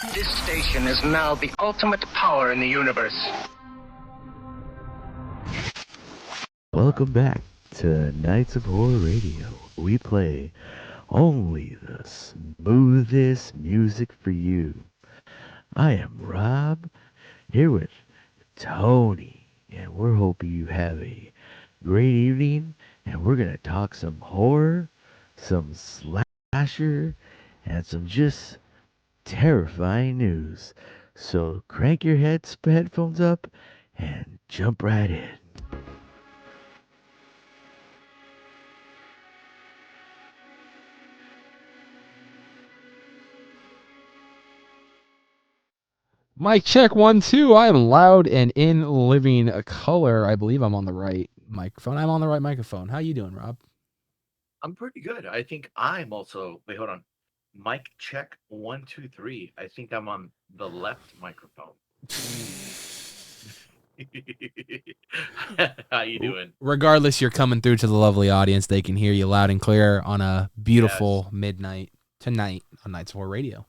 This station is now the ultimate power in the universe. Welcome back to Nights of Horror Radio. We play only the smoothest music for you. I am Rob, here with Tony, and we're hoping you have a great evening, and we're gonna talk some horror, some slasher, and some just terrifying news. So crank your headphones up and jump right in. Mic check 1 2. I am loud and in living color. I believe I'm on the right microphone. I'm on the right microphone. How you doing, Rob? I'm pretty good. I think I'm also. Wait, hold on. Mic check 1 2 3. I think I'm on the left microphone. How you doing? Regardless, you're coming through to the lovely audience. They can hear you loud and clear on a beautiful Yes, midnight tonight on Nights of Horror Radio.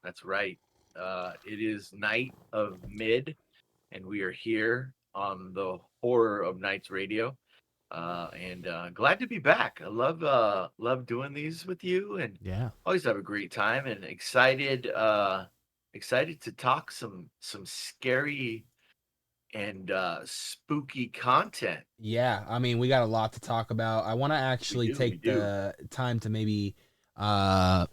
that's right. It is night of mid, and we are here on the Horror of Nights Radio. And glad to be back. I love doing these with you, and Yeah. always have a great time. And excited to talk some scary and spooky content. Yeah, I mean, we got a lot to talk about. I want to actually We take do. the time to maybe uh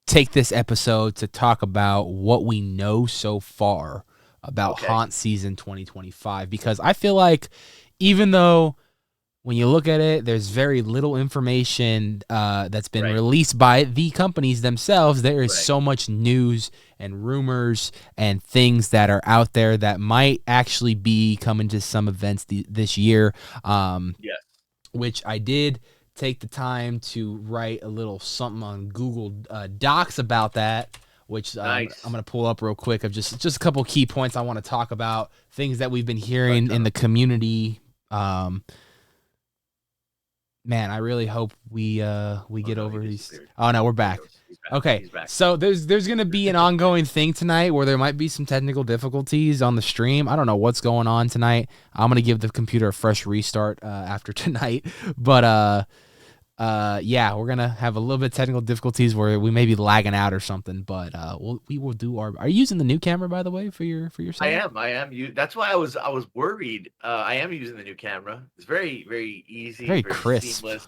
take this episode to talk about what we know so far about Okay. haunt season 2025, because I feel like even though when you look at it, there's very little information that's been Right. released by the companies themselves. There is Right. so much news and rumors and things that are out there that might actually be coming to some events this year. Yes. Which I did take the time to write a little something on Google Docs about that, which Nice. I'm going to pull up real quick of just a couple key points I want to talk about, things that we've been hearing in the community. Man, I really hope we get over these. Oh no, we're back. He's back. Okay, He's back. so there's gonna be an ongoing thing tonight where there might be some technical difficulties on the stream. I don't know what's going on tonight. I'm gonna give the computer a fresh restart after tonight, but yeah, we're gonna have a little bit of technical difficulties where we may be lagging out or something. But we will do our. Are you using the new camera, by the way, for your setup? I am. That's why I was worried. I am using the new camera. It's very easy, Very very crisp. seamless.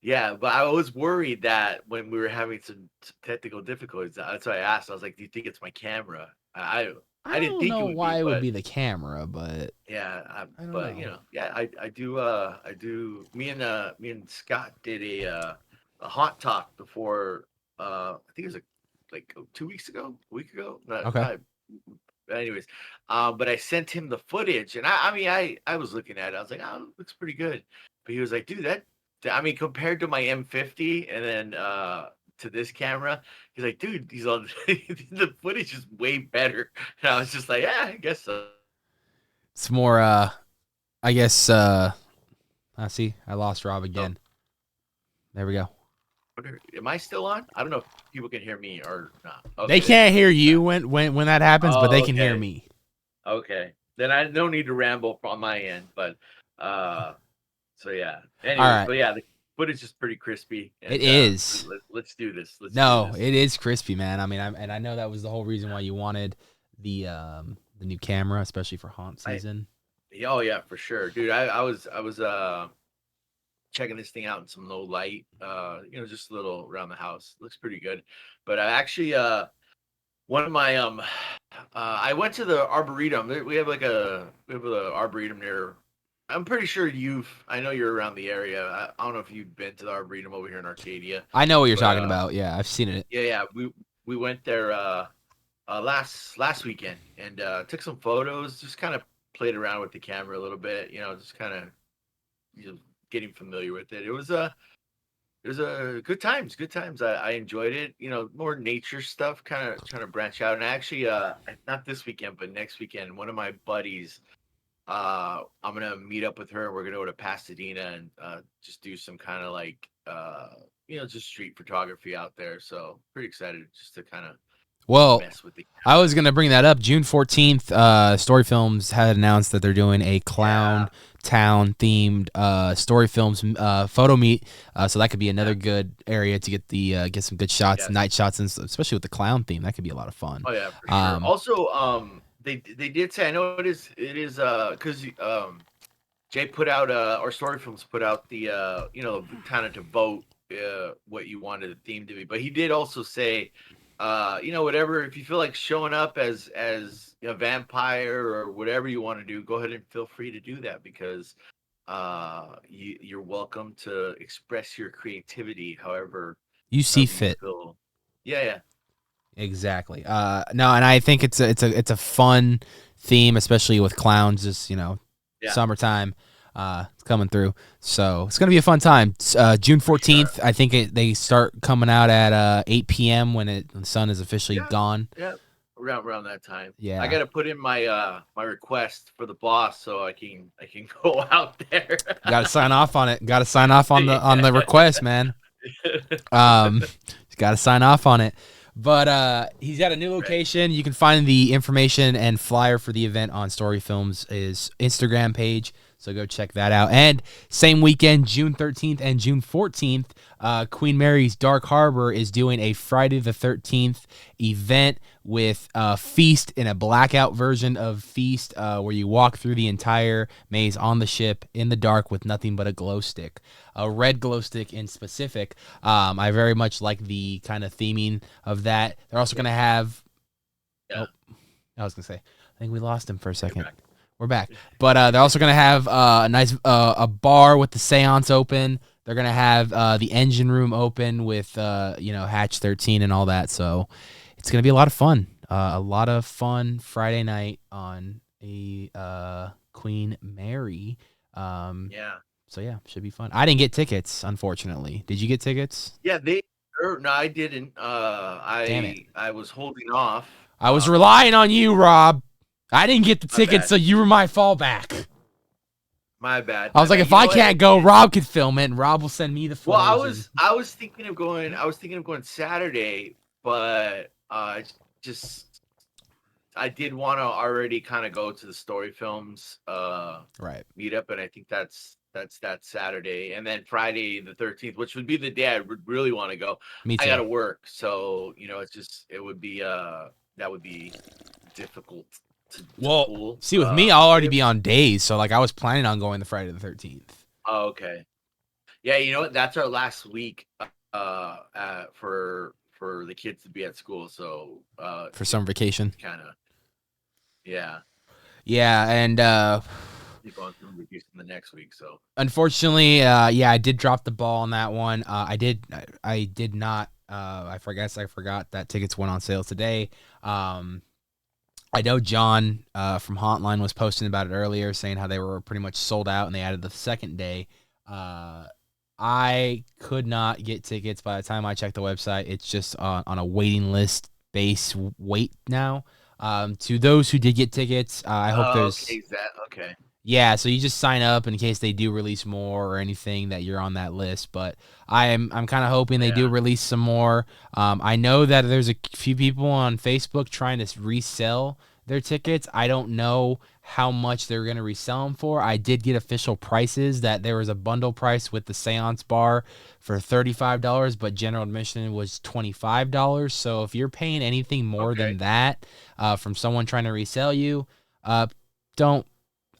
Yeah, but I was worried that when we were having some technical difficulties, that's why I asked. I was like, "Do you think it's my camera?" I I didn't don't think it know would be, why it would but be the camera, but yeah, I don't but know. yeah, I do. Me and Scott did a hot talk before. I think it was like 2 weeks ago, a week ago. Okay. Anyways, but I sent him the footage, and I mean, I was looking at it. I was like, "Oh, it looks pretty good," but he was like, "Dude, I mean, compared to my M50, and then to this camera, he's like, dude, he's on the footage is way better." And I was just like, "Yeah, I guess so." It's more I guess I see I lost Rob So, again. There we go. am I still on? I don't know if people can hear me or not. They Okay, there we can't go. hear you when that happens, but they Oh, can hear okay. me. Okay. Then I don't need to ramble on my end, but uh so yeah. All Anyways, right. but yeah, the footage is pretty crispy, It and is. let's do this. Let's do No, this. it is crispy, man. I mean, I know that was the whole reason why you wanted the new camera, especially for haunt I season. Oh yeah, for sure. Dude, I was checking this thing out in some low light, just a little around the house. Looks pretty good. But I actually one of my I went to the arboretum. We have a arboretum near. I'm pretty sure I know you're around the area. I don't know if you've been to the arboretum over here in Arcadia, I know what you're but talking about. Yeah, I've seen it. yeah, we went there last weekend, and took some photos. Just kind of played around with the camera a little bit. Just kind of getting familiar with it. It was a good times, good times. I enjoyed it. More nature stuff, kind of trying to branch out. And actually, not this weekend, but next weekend, one of my buddies, I'm gonna meet up with her. We're gonna go to Pasadena and just do some kind of like just street photography out there. So pretty excited just to kind of Well, mess with the I was gonna bring that up. June 14th, Story Films had announced that they're doing a clown town themed Story Films photo meet. So that could be another good area to get some good shots, Yes. night shots, and especially with the clown theme, that could be a lot of fun. Oh yeah, for sure. Also, they did say, I know it is because Jay put out or Story Films put out the kind of to vote what you wanted the theme to be, but he did also say whatever, if you feel like showing up as a vampire or whatever you want to do, go ahead and feel free to do that, because you're welcome to express your creativity however You see you fit. feel. Yeah. Exactly. No, and I think it's a fun theme, especially with clowns. Just summertime, it's coming through, so it's gonna be a fun time. June 14th, sure. I think they start coming out at 8 p.m. when the sun is officially gone. Yeah, around that time. Yeah, I gotta put in my my request for the boss so I can go out there. You gotta sign off on it. Gotta sign off on the request, man. Gotta sign off on it. But he's got a new location. You can find the information and flyer for the event on Story Films' Instagram page. So go check that out. And same weekend, June 13th and June 14th, Queen Mary's Dark Harbor is doing a Friday the 13th event with Feast in a blackout version of Feast, where you walk through the entire maze on the ship in the dark with nothing but a glow stick, a red glow stick in specific. I very much like the kind of theming of that. They're also going to have... Yeah. Oh, I was going to say, I think we lost him for a second. We're back. But they're also going to have a nice a bar with the seance open. They're going to have the engine room open with, Hatch 13 and all that. So it's going to be a lot of fun. A lot of fun Friday night on a Queen Mary. So, yeah, should be fun. I didn't get tickets, unfortunately. Did you get tickets? Yeah, no, I didn't. Damn it. I was holding off. I was relying on you, Rob. I didn't get the tickets, so you were my fallback. My bad. I was like, if I can't go, Rob could film it, and Rob will send me the footage. Well, I was thinking of going. I was thinking of going Saturday, but I did want to already kind of go to the Story Films meetup, and I think that's that Saturday, and then Friday the 13th, which would be the day I would really want to go. Me too. I gotta work, so it would be that would be difficult. See, with me, I'll already be on days, so like I was planning on going the Friday the 13th. Oh, okay. Yeah, you know what? That's our last week for the kids to be at school, so for summer vacation. Kind of. Yeah. Yeah, and keep on summer vacation the next week. So unfortunately, I did drop the ball on that one. I did not. I forgot that tickets went on sale today. I know John from Hotline was posting about it earlier, saying how they were pretty much sold out, and they added the second day. I could not get tickets by the time I checked the website. It's just on a waiting list base wait now. To those who did get tickets, I hope there's... Okay, okay. Yeah, so you just sign up in case they do release more or anything that you're on that list. But I'm kind of hoping they do release some more. I know that there's a few people on Facebook trying to resell their tickets. I don't know how much they're going to resell them for. I did get official prices that there was a bundle price with the seance bar for $35, but general admission was $25. So if you're paying anything more than that from someone trying to resell you,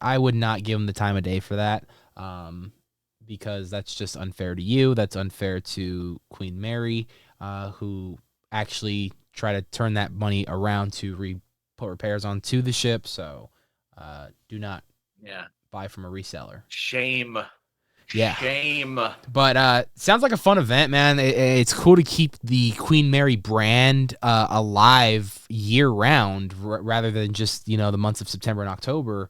I would not give them the time of day for that, because that's just unfair to you. That's unfair to Queen Mary, who actually try to turn that money around to put repairs onto the ship. So do not buy from a reseller. Shame. Yeah. Shame. But sounds like a fun event, man. It's cool to keep the Queen Mary brand alive year round rather than just, the months of September and October.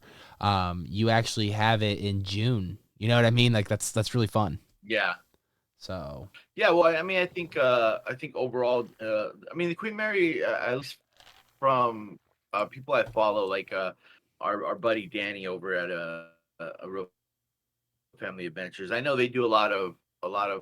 You actually have it in June. You know what I mean? Like that's really fun. Yeah. So. Yeah. Well, I mean, I think overall, the Queen Mary, at least from people I follow, like our buddy Danny over at a Real Family Adventures. I know they do a lot of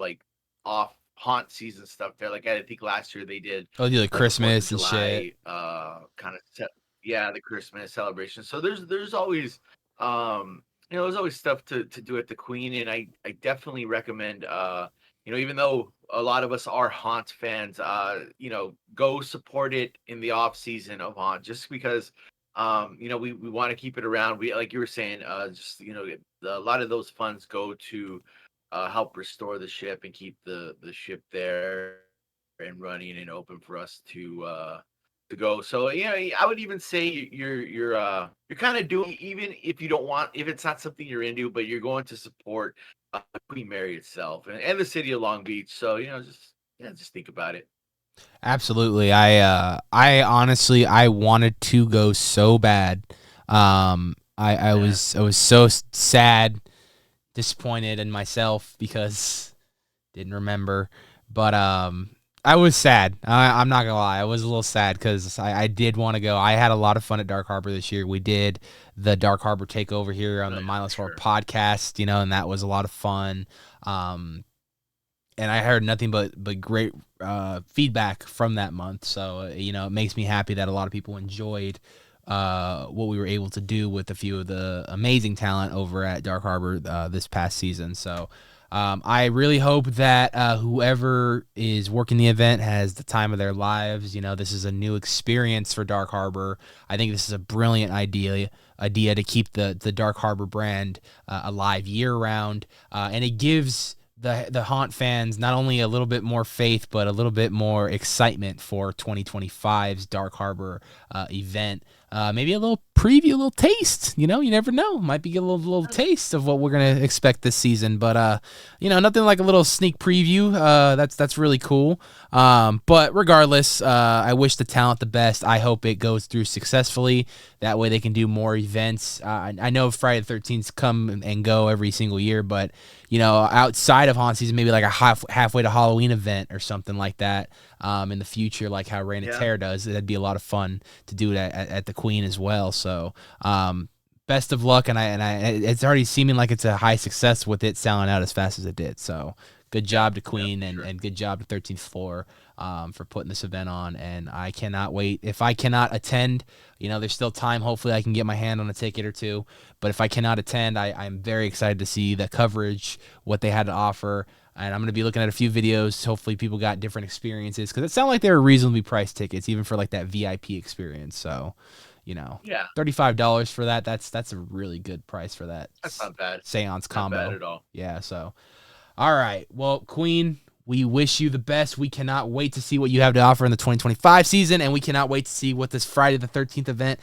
like off haunt season stuff there. Like I think last year they did Oh, like like a 4th of Christmas and shit. July kind of yeah, the Christmas celebration. So there's always there's always stuff to do at the Queen, and I definitely recommend even though a lot of us are Haunt fans, go support it in the off season of Haunt, just because we want to keep it around. We, like you were saying, just a lot of those funds go to help restore the ship and keep the ship there and running and open for us to go. So I would even say you're kind of doing, even if you don't want, if it's not something you're into, but you're going to support Queen Mary itself and the city of Long Beach. So just think about it. Absolutely. I honestly I wanted to go so bad. I was so sad, disappointed in myself because didn't remember. But I was sad. I'm not gonna lie. I was a little sad because I did want to go. I had a lot of fun at Dark Harbor this year. We did the Dark Harbor takeover here on the Mindless Horror podcast, and that was a lot of fun. And I heard nothing but great feedback from that month. So it makes me happy that a lot of people enjoyed what we were able to do with a few of the amazing talent over at Dark Harbor this past season. So I really hope that whoever is working the event has the time of their lives. This is a new experience for Dark Harbor. I think this is a brilliant idea to keep the Dark Harbor brand alive year round, and it gives the Haunt fans not only a little bit more faith, but a little bit more excitement for 2025's Dark Harbor event. Maybe a little preview, a little taste. You never know. Might be a little taste of what we're gonna expect this season. But nothing like a little sneak preview. That's really cool. But regardless, I wish the talent the best. I hope it goes through successfully. That way they can do more events. I know Friday the 13th come and go every single year, but outside of haunt season, maybe like a halfway to Halloween event or something like that in the future, like how Reign of Terror does. That'd be a lot of fun to do it at the Queen as well. So best of luck, and it's already seeming like it's a high success with it selling out as fast as it did. So good job to Queen and good job to 13th Floor for putting this event on. And I cannot wait. If I cannot attend, there's still time. Hopefully I can get my hand on a ticket or two. But if I cannot attend, I'm very excited to see the coverage, what they had to offer. And I'm going to be looking at a few videos. Hopefully people got different experiences, because it sounded like they were reasonably priced tickets, even for like that VIP experience. So, $35 for that. That's a really good price for that. That's not bad. Seance combo. Not bad at all. Yeah. So, all right. Well, Queen, we wish you the best. We cannot wait to see what you have to offer in the 2025 season, and we cannot wait to see what this Friday the 13th event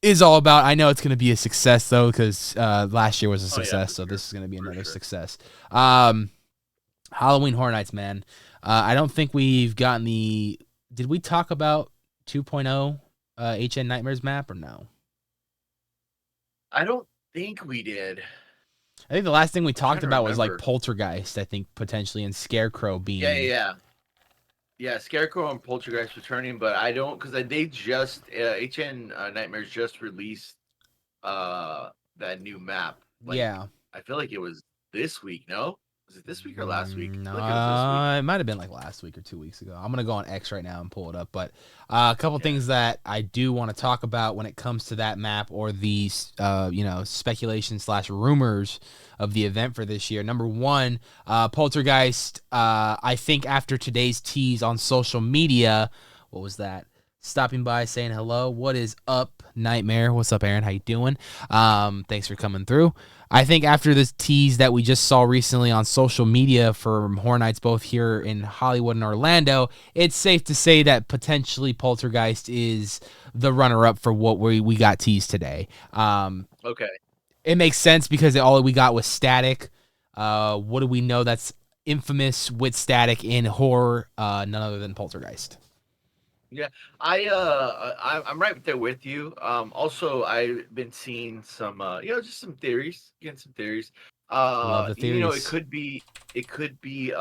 is all about. I know it's going to be a success, though, because last year was a success, so this is going to be another success. Halloween Horror Nights, man. I don't think we've gotten the... Did we talk about 2.0 HN Nightmares map or no? I don't think we did. I think the last thing we talked about was like Poltergeist, I think, potentially, and Scarecrow being... Yeah, Scarecrow and Poltergeist returning, but I don't, because they just HN Nightmares just released that new map. I feel like it was this week. No, was it this week or last week? No, it might have been like last week or 2 weeks ago. I'm gonna go on X right now and pull it up. But a couple things that I do want to talk about when it comes to that map, or the speculation / rumors of the event for this year. Number one, Poltergeist. I think after today's tease on social media, what was that? Stopping by, saying hello. What is up, Nightmare? What's up, Aaron? How you doing? Thanks for coming through. I think after this tease that we just saw recently on social media for Horror Nights, both here in Hollywood and Orlando, it's safe to say that potentially Poltergeist is the runner-up for what we got teased today. Okay. It makes sense because all we got was Static. What do we know that's infamous with Static in horror? None other than Poltergeist. Yeah, I'm right there with you. Also, I've been seeing some, just some theories. Getting some theories. Love the theories. It could be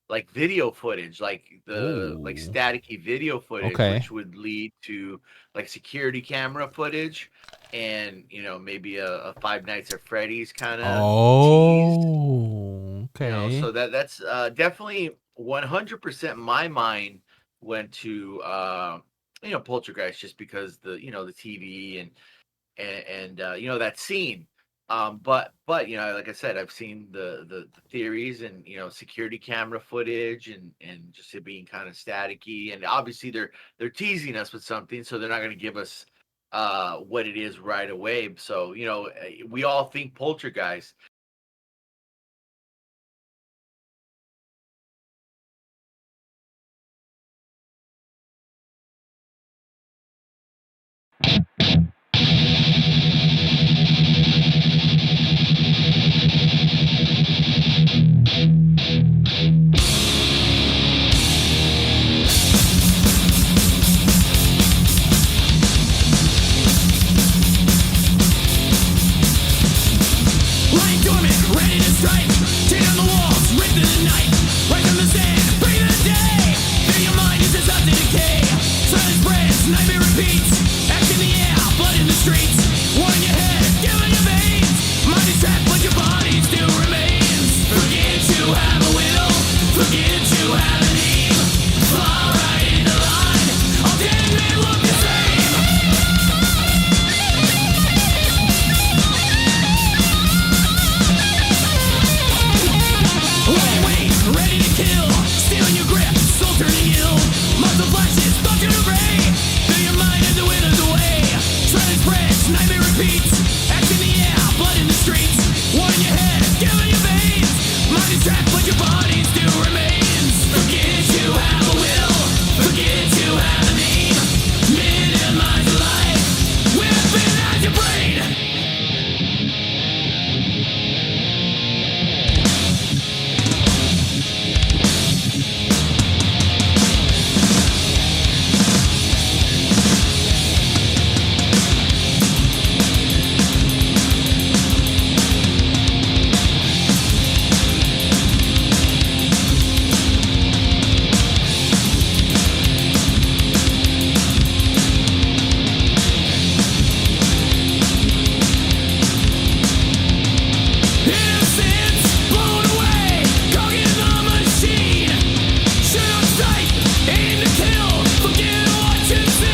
like video footage, like like staticky video footage, which would lead to like security camera footage, and maybe a Five Nights at Freddy's kind of. Oh, Okay. So that's definitely 100% my mind went to Poltergeist, just because the TV and that scene. But like I said, I've seen the theories and security camera footage and just it being kind of staticky, and obviously they're teasing us with something, so they're not going to give us what it is right away. So we all think Poltergeist. Lying dormant, ready to strike. Tear down the walls, rip through the night. Right from the sand, breathe the day. Feel your mind is about to decay. Silence spreads, nightmare repeats. Ash in the air, blood in the streets. War in your head, skill in your veins. Mind is trapped, but your body still remains. Forget you have a will. Forget you have an aim. Fall right in the line. All dead men look the same. Lightweight, ready to kill. Stealing your grip, soul turning ill. Muzzle flashes, thought you to gray. Fill your mind as it withers away. Silence spreads, nightmare repeats. Ash in the air, blood in the streets. War in your head, skill in your veins. Mind is trapped, but your body still remains. Forget you have a will. Forget you have a name. Minimize your life. Weaponize your brain. Innocence blown away, cog in the machine. Shoot on sight, aim to kill. Forget what you see.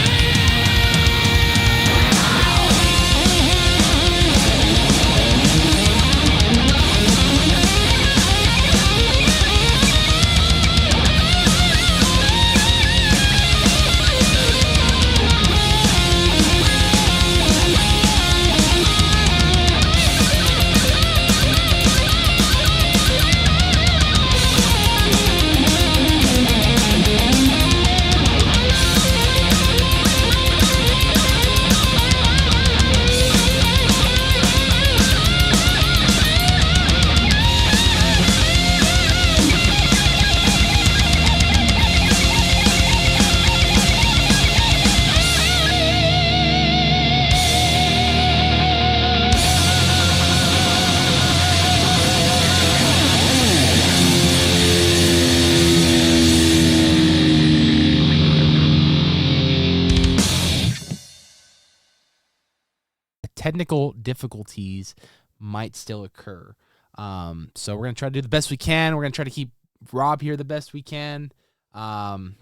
Technical difficulties might still occur. So we're gonna try to do the best we can. We're gonna try to keep Rob here the best we can. So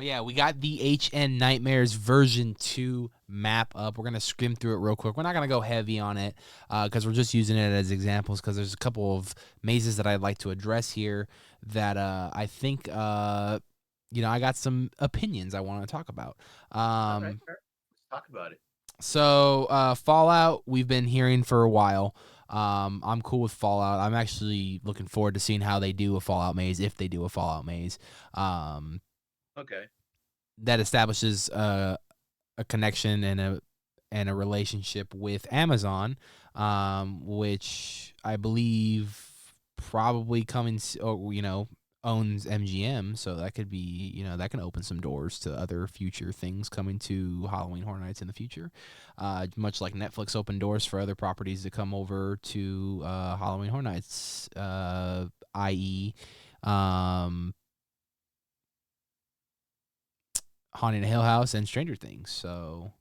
yeah, we got the HN Nightmares version 2 map up. We're gonna skim through it real quick. We're not gonna go heavy on it because we're just using it as examples. Because there's a couple of mazes that I'd like to address here that I think I got some opinions I want to talk about. All right, sure. Let's talk about it. So Fallout, we've been hearing for a while. I'm cool with Fallout. I'm actually looking forward to seeing how they do a Fallout maze, if they do a Fallout maze. Okay. That establishes a connection and a relationship with Amazon, which I believe probably owns MGM, so that could be, that can open some doors to other future things coming to Halloween Horror Nights in the future. Much like Netflix opened doors for other properties to come over to Halloween Horror Nights, i.e., Haunting a Hill House and Stranger Things. So,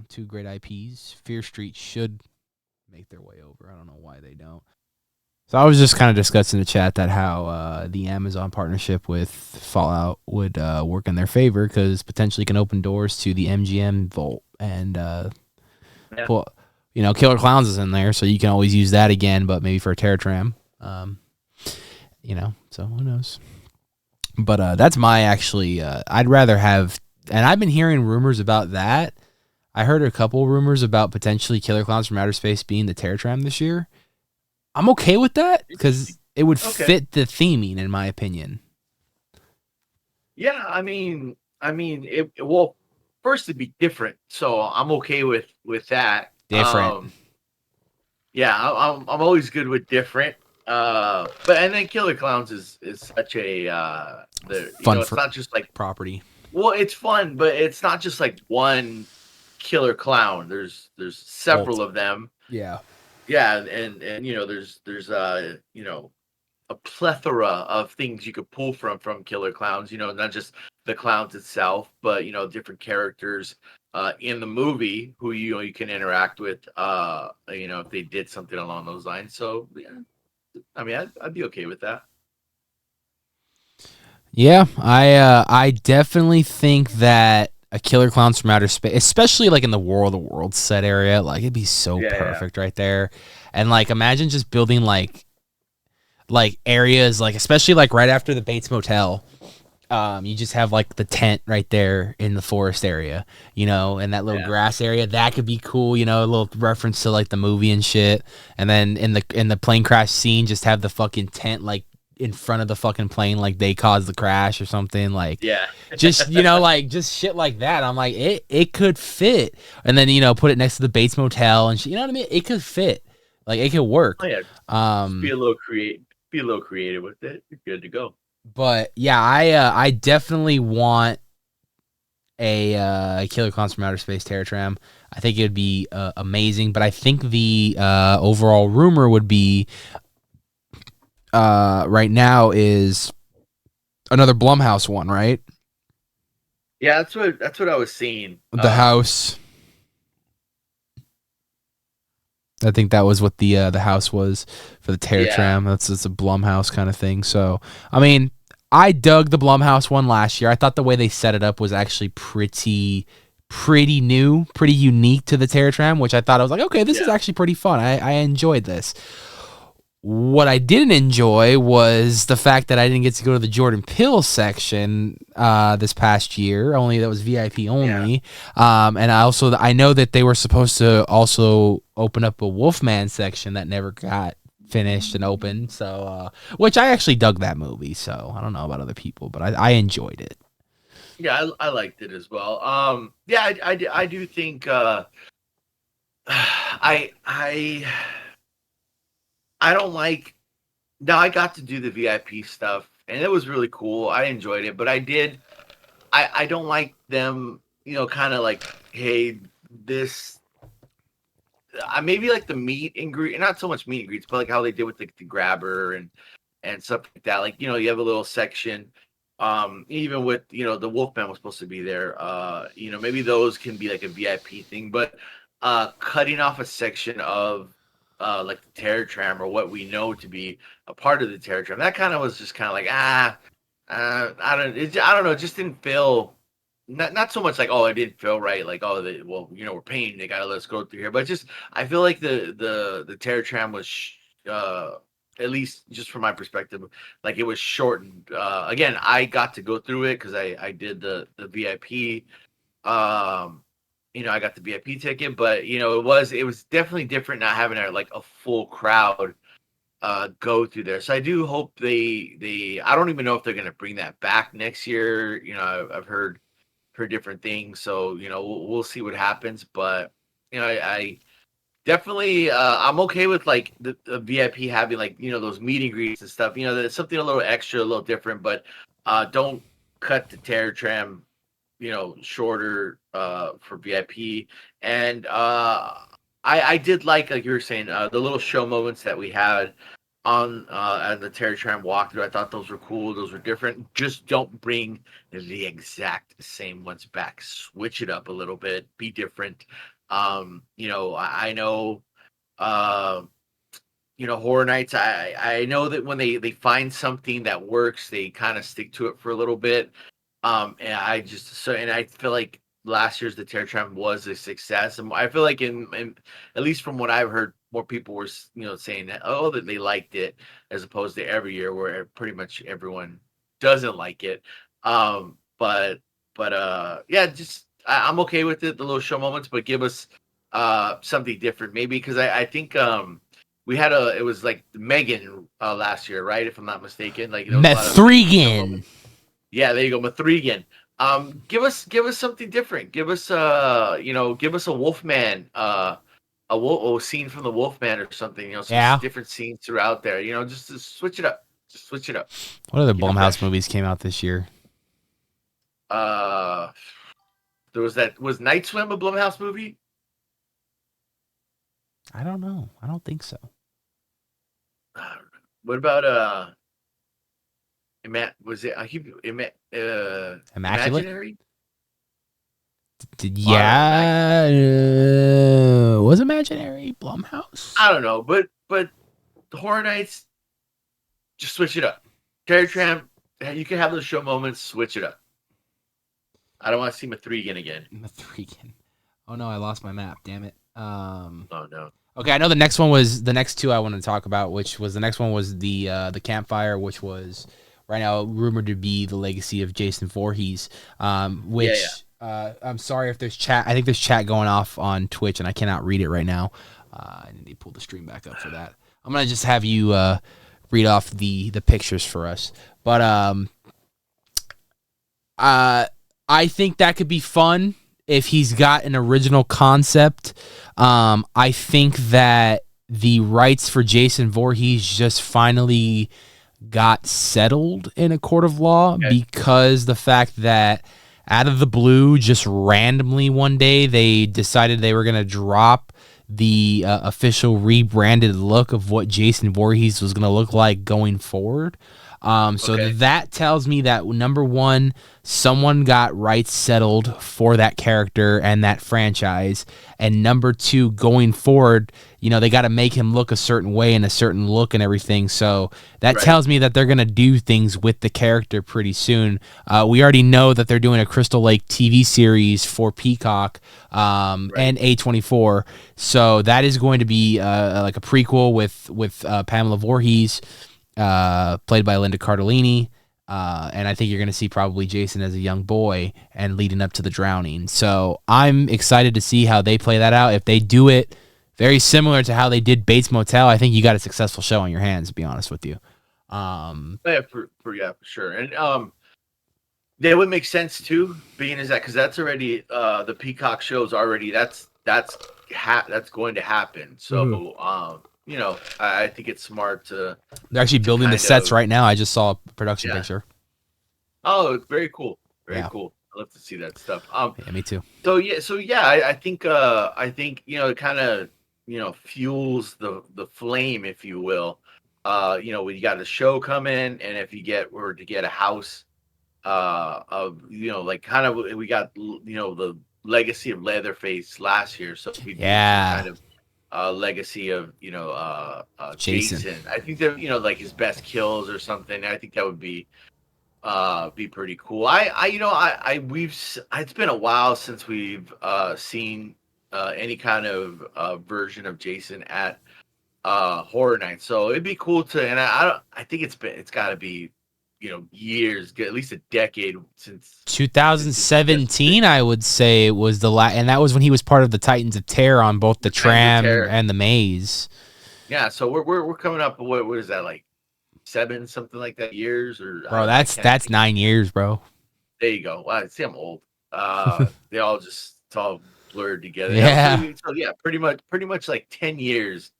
two great IPs. Fear Street should make their way over. I don't know why they don't. So I was just kind of discussing in the chat that how the Amazon partnership with Fallout would work in their favor because potentially can open doors to the MGM Vault and Yeah. pull, Killer Clowns is in there, so you can always use that again, but maybe for a Terror Tram. So who knows? But that's my actually. I'd rather have, and I've been hearing rumors about that. I heard a couple rumors about potentially Killer Clowns from Outer Space being the Terror Tram this year. I'm okay with that because it would Okay. fit the theming, in my opinion. Yeah, I mean, it well, first it'd be different, so I'm okay with that. Different. Yeah, I'm always good with different. But and then Killer Clowns is such a Fun it's for not just like, property. well, it's fun, but it's not just like one killer clown. There's several of them. Yeah. Yeah, and there's a plethora of things you could pull from Killer Clowns. Not just the clowns itself, but different characters in the movie who you can interact with. If they did something along those lines. So yeah, I mean, I'd be okay with that. Yeah, I definitely think that a Killer Clowns from Outer Space, especially like in the War of the Worlds set area, like it'd be so Yeah, yeah. perfect right there. And like imagine just building like areas like especially like right after the Bates Motel. You just have like the tent right there in the forest area, and that little Yeah. grass area. That could be cool, a little reference to like the movie and shit. And then in the plane crash scene, just have the fucking tent like in front of the fucking plane, like they caused the crash or something. Like Yeah. just like just shit like that. I'm like it could fit. And then put it next to the Bates Motel and shit. You know what I mean? It could fit. Like it could work. Oh yeah. Just be a little creative with it. You're good to go. But yeah, I definitely want a Killer Clowns from Outer Space Terror Tram. I think it would be amazing. But I think the overall rumor would be right now is another Blumhouse one, right? Yeah, that's what I was seeing. The house. I think that was what the house was for the Terror Tram. It's a Blumhouse kind of thing. So I mean, I dug the Blumhouse one last year. I thought the way they set it up was actually pretty new, pretty unique to the Terror Tram, which I thought I was like, okay, this is actually pretty fun. I enjoyed this. What I didn't enjoy was the fact that I didn't get to go to the Jordan Peele section this past year. Only that was VIP only. Yeah. And I know that they were supposed to also open up a Wolfman section that never got finished and opened. So, which I actually dug that movie. So I don't know about other people, but I enjoyed it. Yeah, I liked it as well. Yeah, I do think I don't like. Now I got to do the VIP stuff, and it was really cool. I enjoyed it, but I don't like them. Kind of like, hey, this. I maybe like the meet and greet, not so much meet and greets, but like how they did with the grabber and stuff like that. Like, you have a little section. Even with the Wolfman was supposed to be there. Maybe those can be like a VIP thing, but cutting off a section of like the Terror Tram or what we know to be a part of the Terror Tram, that kind of was just kind of like I don't know, it just didn't feel not so much like, oh, it didn't feel right, like, oh, we're paying, they gotta let us go through here, but just I feel like the Terror Tram was at least just from my perspective, like it was shortened. Again, I got to go through it because I did the VIP. I got the VIP ticket, but it was definitely different not having a full crowd go through there. So I do hope they I don't even know if they're gonna bring that back next year. I've heard different things, so we'll see what happens. But I definitely I'm okay with like the VIP having like those meet and greets and stuff. There's something a little extra, a little different, but don't cut the Terror Tram shorter for VIP. And I did like you were saying, the little show moments that we had on at the Terror Tram walkthrough. I thought those were cool. Those were different. Just don't bring the exact same ones back. Switch it up a little bit. Be different. I know Horror Nights. I know that when they find something that works, they kind of stick to it for a little bit. And I feel like last year's the Terror Tram was a success, and I feel like in at least from what I've heard, more people were saying that they liked it as opposed to every year where pretty much everyone doesn't like it. But yeah, just I'm okay with it, the little show moments, but give us something different maybe because I think we had it was like Megan last year, right? If I'm not mistaken, like there was a lot of show Methregan. moments. Yeah, there you go, Mithrigan. Give us something different. Give us give us a Wolfman, a scene from the Wolfman or something. Some Yeah. different scenes throughout there. Just to switch it up. Just switch it up. What other Keep it Blumhouse fresh. movies came out this year? There was Night Swim a Blumhouse movie? I don't know. I don't think so. What about was it? Immaculate? Imaginary? Yeah, was Imaginary Blumhouse? I don't know, but the Horror Nights, just switch it up. Terror Tram, you can have those show moments. Switch it up. I don't want to see Mithrigan again. Mithrigan. Oh no, I lost my map. Damn it. Oh no. Okay, I know the next one was the next two I wanted to talk about, which was the next one was the Campfire, which was right now rumored to be the legacy of Jason Voorhees. Which I'm sorry if there's chat. I think there's chat going off on Twitch, and I cannot read it right now. I need to pull the stream back up for that. I'm gonna just have you read off the pictures for us. But I think that could be fun if he's got an original concept. I think that the rights for Jason Voorhees just finally got settled in a court of law because the fact that out of the blue, just randomly one day, they decided they were going to drop the official rebranded look of what Jason Voorhees was going to look like going forward. So that tells me that, number one, someone got rights settled for that character and that franchise. And number two, going forward, they got to make him look a certain way and a certain look and everything. So that tells me that they're going to do things with the character pretty soon. We already know that they're doing a Crystal Lake TV series for Peacock and A24. So that is going to be like a prequel with Pamela Voorhees. Played by Linda Cardellini, and I think you're going to see probably Jason as a young boy and leading up to the drowning. So I'm excited to see how they play that out. If they do it very similar to how they did Bates Motel, I think you got a successful show on your hands, to be honest with you. For sure. And that would make sense too, being as that because that's already the Peacock show's already that's going to happen. So I think it's smart to. They're actually building the sets right now. I just saw a production picture. Oh, it's very cool. Very cool. I love to see that stuff. Yeah, me too. So I think it kind of fuels the flame, if you will. When you got a show coming, and if you were to get a house, of like kind of we got the legacy of Leatherface last year, so kind of. Legacy of Jason. I think that like his best kills or something. I think that would be pretty cool. It's been a while since we've seen any kind of version of Jason at Horror Nights, so it'd be cool to. And I think it's got to be years, at least a decade since 2017. I would say it was the last, and that was when he was part of the Titans of Terror on both the Tram and the Maze. Yeah, so we're coming up. What is that, like 7 something like that years? Or bro, that's 9 years, bro. There you go. Wow, see, I'm old. They all it's all blurred together. Yeah. So yeah, pretty much like 10 years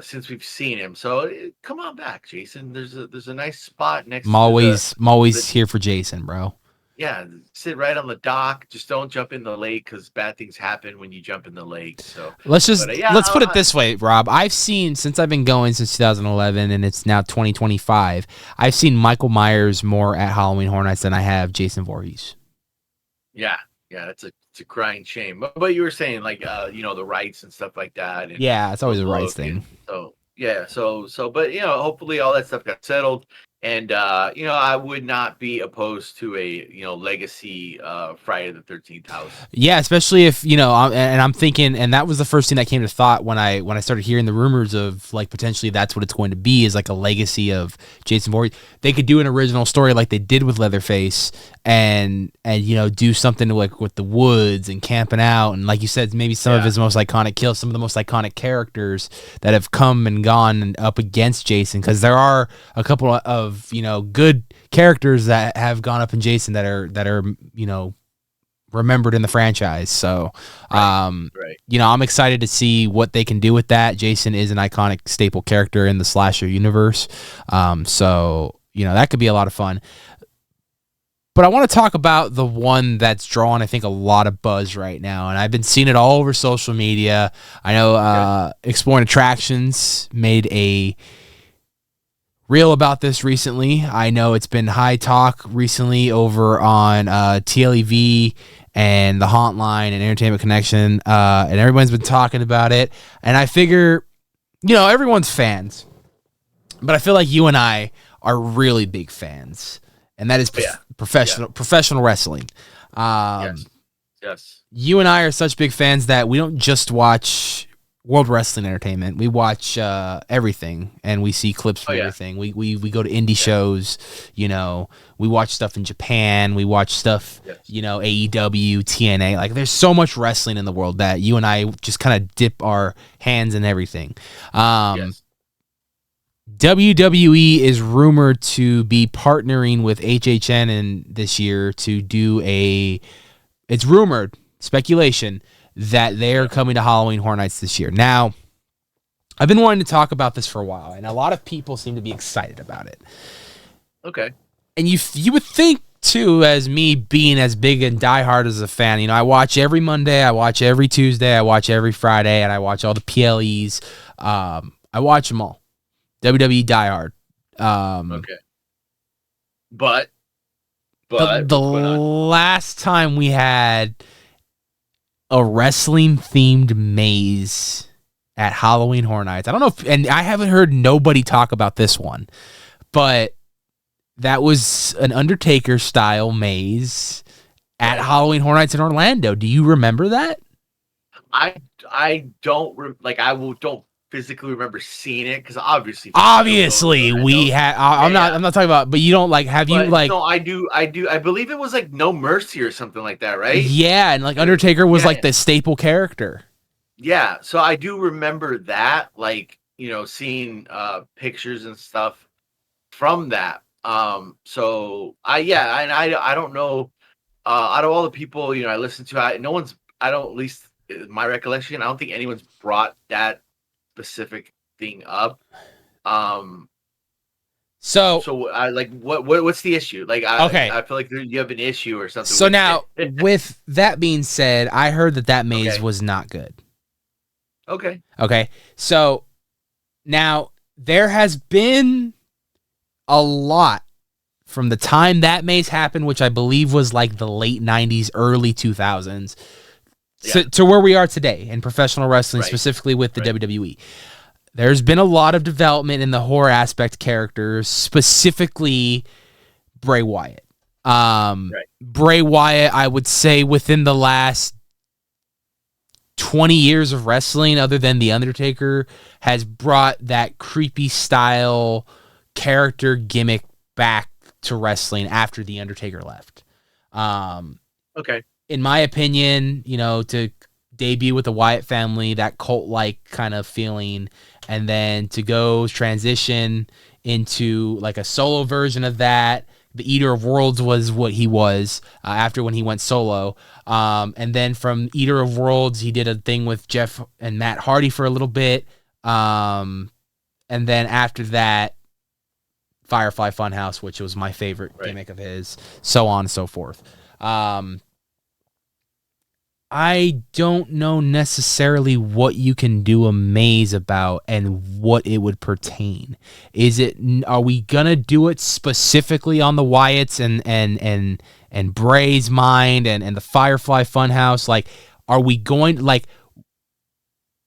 since we've seen him. So come on back, Jason. There's a nice spot next. I'm always here for Jason, bro. Yeah, sit right on the dock. Just don't jump in the lake because bad things happen when you jump in the lake. So let's put it this way, Rob. I've seen, since I've been going since 2011 and it's now 2025, I've seen Michael Myers more at Halloween Horror Nights than I have Jason Voorhees. Yeah, it's a crying shame. But you were saying like the rights and stuff like that. And yeah, it's always a rights thing. So Yeah, but hopefully all that stuff got settled, and I would not be opposed to a legacy Friday the 13th house. Yeah, especially if and I'm thinking, and that was the first thing that came to thought when I started hearing the rumors of like potentially that's what it's going to be, is like a legacy of Jason Voorhees. They could do an original story like they did with Leatherface, and do something like with the woods and camping out, and like you said, maybe some of his most iconic kills, some of the most iconic characters that have come and gone up against Jason, because there are a couple of good characters that have gone up in Jason that are remembered in the franchise. So I'm excited to see what they can do with that. Jason is an iconic staple character in the slasher universe, so that could be a lot of fun. But I want to talk about the one that's drawing, I think, a lot of buzz right now, and I've been seeing it all over social media. I know Exploring Attractions made a reel about this recently. I know it's been high talk recently over on TLEV and the Hauntline and Entertainment Connection, and everyone's been talking about it. And I figure, everyone's fans, but I feel like you and I are really big fans, and that is professional wrestling. Yes. You and I are such big fans that we don't just watch World Wrestling Entertainment. We watch everything, and we see clips from everything. We go to indie shows. We watch stuff in Japan. We watch stuff, AEW, TNA. Like, there's so much wrestling in the world that you and I just kind of dip our hands in everything. WWE is rumored to be partnering with HHN this year to do it's rumored, speculation, that they're coming to Halloween Horror Nights this year. Now, I've been wanting to talk about this for a while, and a lot of people seem to be excited about it. Okay. And you would think, too, as me being as big and diehard as a fan, I watch every Monday, I watch every Tuesday, I watch every Friday, and I watch all the PLEs. I watch them all. WWE diehard. Okay. But the last time we had a wrestling themed maze at Halloween Horror Nights, I don't know and I haven't heard nobody talk about this one, but that was an Undertaker style maze at Halloween Horror Nights in Orlando. Do you remember that? I don't don't physically remember seeing it, because obviously we had. I'm not talking about, but you don't have you like? No, I do. I believe it was like No Mercy or something like that, right? Yeah, and like Undertaker was like the staple character. Yeah, so I do remember that, seeing pictures and stuff from that. So I don't know. Out of all the people I listen to, at least in my recollection, I don't think anyone's brought that specific thing up. So I what's the issue? I feel like you have an issue or something. So now, with that being said, I heard that maze was not good. Okay. So now there has been a lot from the time that maze happened, which I believe was like the late 90s, early 2000s. To where we are today in professional wrestling, specifically with the WWE. There's been a lot of development in the horror aspect characters, specifically Bray Wyatt. Bray Wyatt, I would say within the last 20 years of wrestling, other than The Undertaker, has brought that creepy style character gimmick back to wrestling after The Undertaker left. In my opinion, to debut with the Wyatt family, that cult-like kind of feeling, and then to go transition into like a solo version of that. The Eater of Worlds was what he was after when he went solo. And then from Eater of Worlds, he did a thing with Jeff and Matt Hardy for a little bit. And then after that, Firefly Funhouse, which was my favorite gimmick of his, so on and so forth. I don't know necessarily what you can do a maze about and what it would pertain. Are we gonna do it specifically on the Wyatts and Bray's mind and the Firefly Funhouse? Like, are we going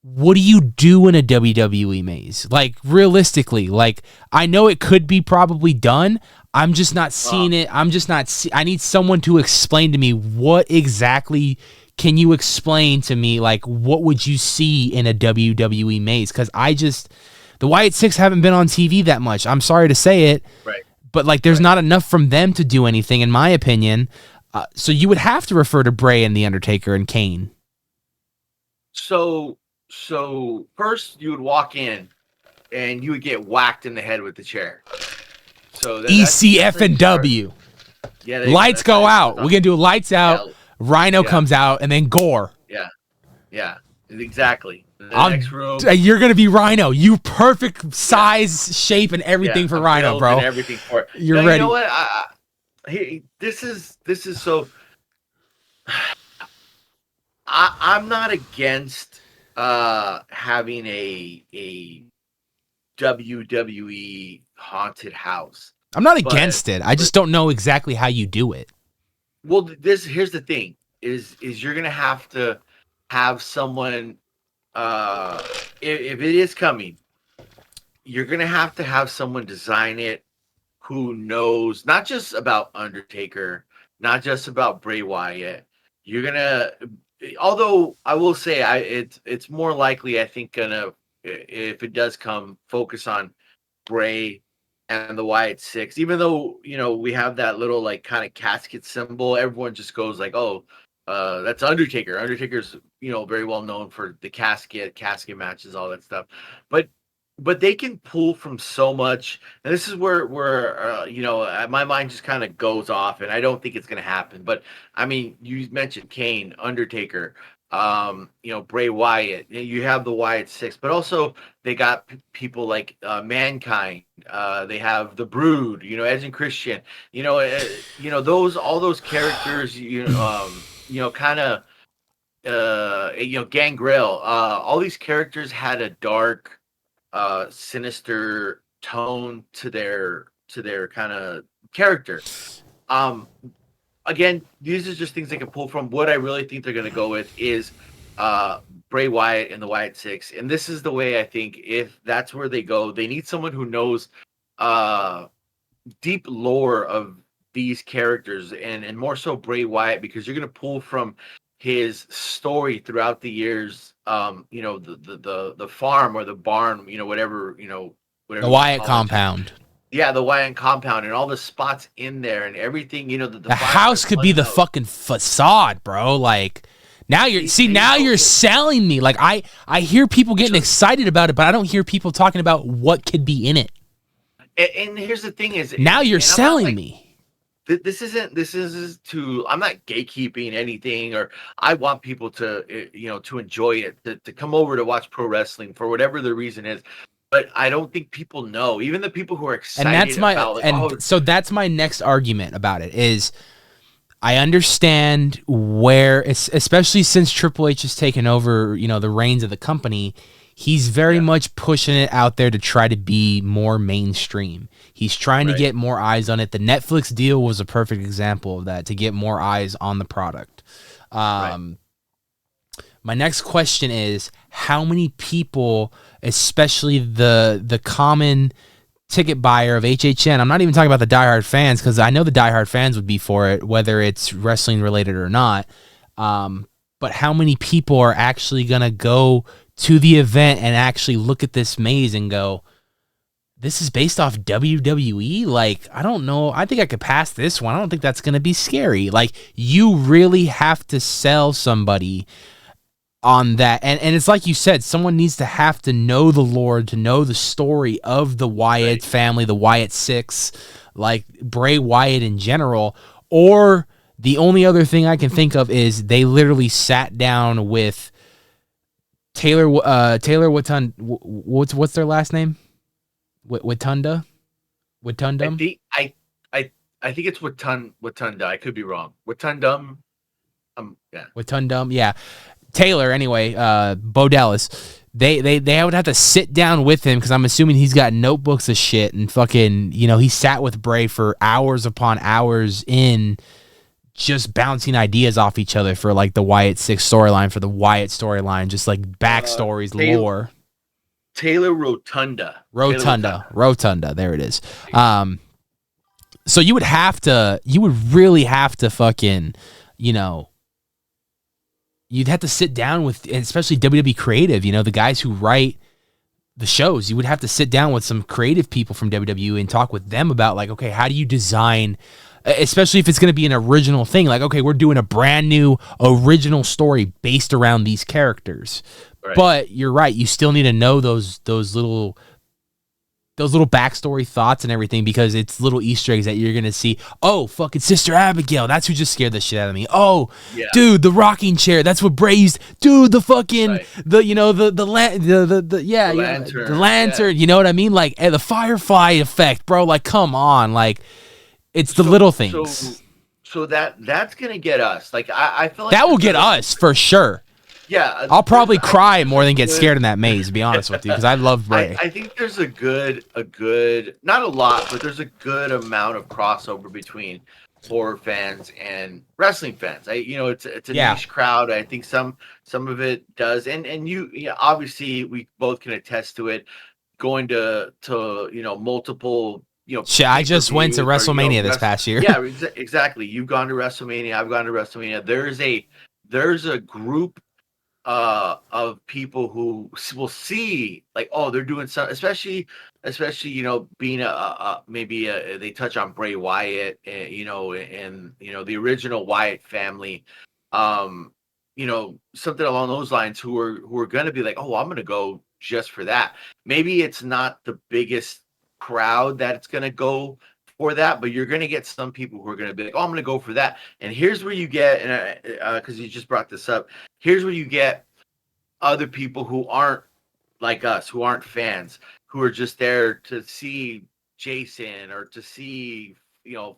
what do you do in a WWE maze? Like, realistically, like, I know it could be probably done. I'm just not seeing it. I need someone to explain to me what exactly can you explain to me, like, what would you see in a WWE maze? Because the Wyatt Six haven't been on TV that much. I'm sorry to say it. Right. But, like, there's not enough from them to do anything, in my opinion. So you would have to refer to Bray and The Undertaker and Kane. So first you would walk in and you would get whacked in the head with the chair. So ECF and W. Yeah, lights go out. We're going to do lights out. Rhino comes out, and then Gore. Yeah, exactly. The next room. You're going to be Rhino. You perfect size, shape, and everything for Rhino, bro. And everything for it. You're ready. You know what? This is so... I'm not against having a WWE haunted house. I'm not against it. I just don't know exactly how you do it. Well, here's the thing: is you're gonna have to have someone. If it is coming, you're gonna have to have someone design it who knows not just about Undertaker, not just about Bray Wyatt. You're gonna. Although I will say, it's more likely, I think, if it does come, focus on Bray and the Wyatt Six. Even though we have that little like kind of casket symbol, everyone just goes like, "Oh, that's Undertaker." Undertaker's very well known for the casket matches, all that stuff. But they can pull from so much, and this is where my mind just kind of goes off, and I don't think it's going to happen. But I mean, you mentioned Kane, Undertaker, Bray Wyatt. You have the Wyatt Six, but also they got people like Mankind. They have the Brood. Edge and Christian. All those characters. Kind of. Gangrel. All these characters had a dark. Sinister tone to their kind of character. Again, these are just things they can pull from. What I really think they're going to go with is Bray Wyatt and the Wyatt Six, and this is the way I think. If that's where they go, they need someone who knows deep lore of these characters, and more so Bray Wyatt, because you're going to pull from his story throughout the years, the farm or the barn, whatever, the Wyatt compound. Yeah, the Wyatt compound and all the spots in there and everything, the house could be the fucking facade, bro. Like, now you're selling me. Like, I hear people getting excited about it, but I don't hear people talking about what could be in it. And here's the thing is, now you're selling me. This is I'm not gatekeeping anything, or I want people to, to enjoy it, to come over to watch pro wrestling for whatever the reason is. But I don't think people know, even the people who are excited so that's my next argument about it is I understand where, especially since Triple H has taken over, the reins of the company, he's very much pushing it out there to try to be more mainstream. He's trying to get more eyes on it. The Netflix deal was a perfect example of that, to get more eyes on the product. My next question is, how many people, especially the common ticket buyer of HHN, I'm not even talking about the diehard fans, because I know the diehard fans would be for it, whether it's wrestling related or not. But how many people are actually going to go to the event and actually look at this maze and go, this is based off WWE? Like, I don't know. I think I could pass this one. I don't think that's going to be scary. Like, you really have to sell somebody on that. And it's like you said, someone needs to have to know the lore, to know the story of the Wyatt family, the Wyatt Six, like Bray Wyatt in general. Or the only other thing I can think of is they literally sat down with Taylor Watun. What's their last name? Watunda? I think it's Watunda. I could be wrong. Watundum. Yeah. Watundum. Yeah. Taylor, anyway, Bo Dallas. They would have to sit down with him, because I'm assuming he's got notebooks of shit, and fucking, he sat with Bray for hours upon hours in just bouncing ideas off each other for like the Wyatt 6 storyline, for the Wyatt storyline, just like backstories, lore. Taylor Rotunda. Rotunda. There it is. So you would really have to fucking, you'd have to sit down with, especially WWE creative, the guys who write the shows. You would have to sit down with some creative people from WWE and talk with them about like, okay, how do you design, especially if it's going to be an original thing, like, okay, we're doing a brand new original story based around these characters. Right. But you're right, you still need to know those little backstory thoughts and everything, because it's little Easter eggs that you're gonna see. Oh, fucking Sister Abigail, that's who just scared the shit out of me. Oh, yeah. Dude, the rocking chair, that's what Bray used. Dude, the fucking the lantern, you know what I mean? Like the Firefly effect, bro. Like, come on, like it's the little things. So that's gonna get us. Like I feel like that will get us for sure. Yeah, I'll probably cry more than get scared in that maze, to be honest with you, because I love Bray. I think there's a good, not a lot, but there's a good amount of crossover between horror fans and wrestling fans. It's a niche crowd. I think some of it does, and obviously we both can attest to it. Going to multiple. Shit, I just went to WrestleMania this past year. Yeah, exactly. You've gone to WrestleMania. I've gone to WrestleMania. There's a group of people who will see like, oh, they're doing something, especially being maybe they touch on Bray Wyatt, and the original Wyatt family, something along those lines, who are going to be like, oh, I'm going to go just for that. Maybe it's not the biggest crowd that's going to go for that, but you're going to get some people who are going to be like, oh, I'm going to go for that. And here's where you get, and because you just brought this up, here's where you get other people who aren't like us, who aren't fans, who are just there to see Jason or to see,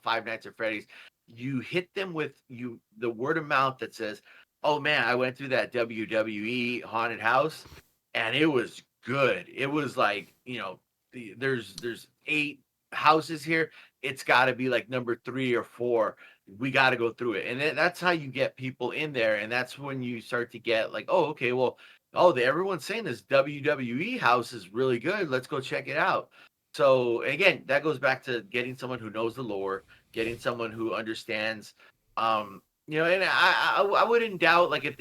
Five Nights at Freddy's. You hit them with the word of mouth that says, oh man, I went through that WWE haunted house and it was good. It was like, there's 8 houses here. It's got to be like number 3 or 4. We got to go through it, and that's how you get people in there, and that's when you start to get like, oh, okay, well, everyone's saying this WWE house is really good. Let's go check it out. So again, that goes back to getting someone who knows the lore, getting someone who understands. And I wouldn't doubt, like, if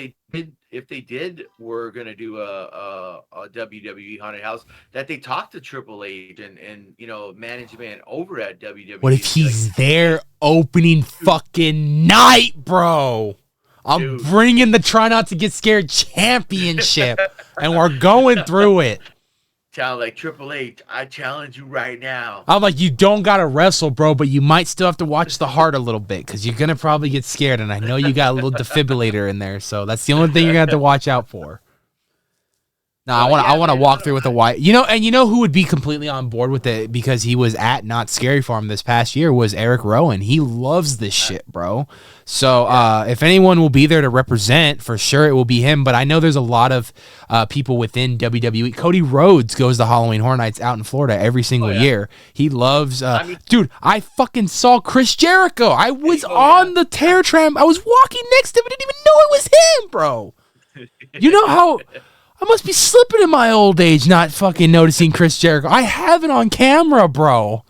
they did, we're gonna do a WWE haunted house, that they talk to Triple H and management over at WWE. What if he's there opening fucking night, bro? I'm bringing the Try Not to Get Scared championship, and we're going through it. Sound like Triple H, I challenge you right now. I'm like, you don't gotta wrestle, bro, but you might still have to watch the heart a little bit, because you're gonna probably get scared, and I know you got a little defibrillator in there, so that's the only thing you're gonna have to watch out for. No, I want to walk through with the white. Who would be completely on board with it, because he was at Not Scary Farm this past year, was Eric Rowan. He loves this shit, bro. So if anyone will be there to represent, for sure it will be him. But I know there's a lot of people within WWE. Cody Rhodes goes to Halloween Horror Nights out in Florida every single year. He loves. Dude, I fucking saw Chris Jericho. I was on the Terror Tram. I was walking next to him. I didn't even know it was him, bro. You know how I must be slipping in my old age not fucking noticing Chris Jericho. I have it on camera, bro.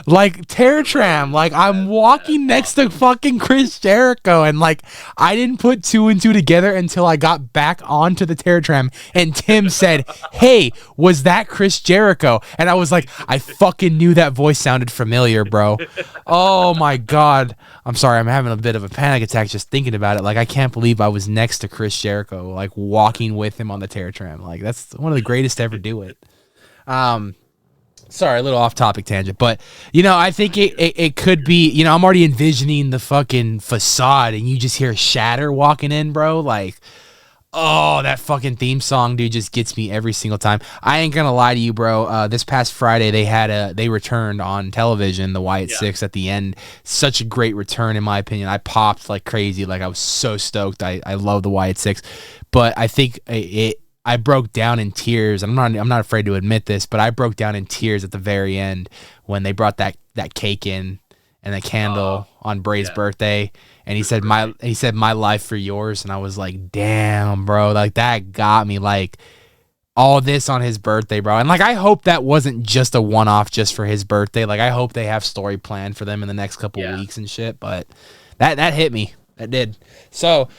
Like, Terror Tram, like, I'm walking next to fucking Chris Jericho, and, like, I didn't put 2 and 2 together until I got back onto the Terror Tram, and Tim said, hey, was that Chris Jericho? And I was like, I fucking knew that voice sounded familiar, bro. Oh, my God. I'm sorry, I'm having a bit of a panic attack just thinking about it. Like, I can't believe I was next to Chris Jericho, like, walking with him on the Terror Tram. Like, that's one of the greatest to ever do it. Sorry, a little off-topic tangent, but, I think it could be, I'm already envisioning the fucking facade, and you just hear Shatter walking in, bro, like, oh, that fucking theme song, dude, just gets me every single time. I ain't gonna lie to you, bro, this past Friday, they returned on television, the Wyatt 6 at the end. Not a great return, in my opinion. I popped like crazy, like, I was so stoked. I love the Wyatt 6, but I think I broke down in tears. I'm not afraid to admit this, but I broke down in tears at the very end when they brought that cake in, and a candle on Bray's birthday, and he said my life for yours, and I was like, damn, bro, like that got me, like all this on his birthday, bro. And like I hope that wasn't just a one-off just for his birthday. Like I hope they have story planned for them in the next couple weeks and shit. But that hit me. That did. So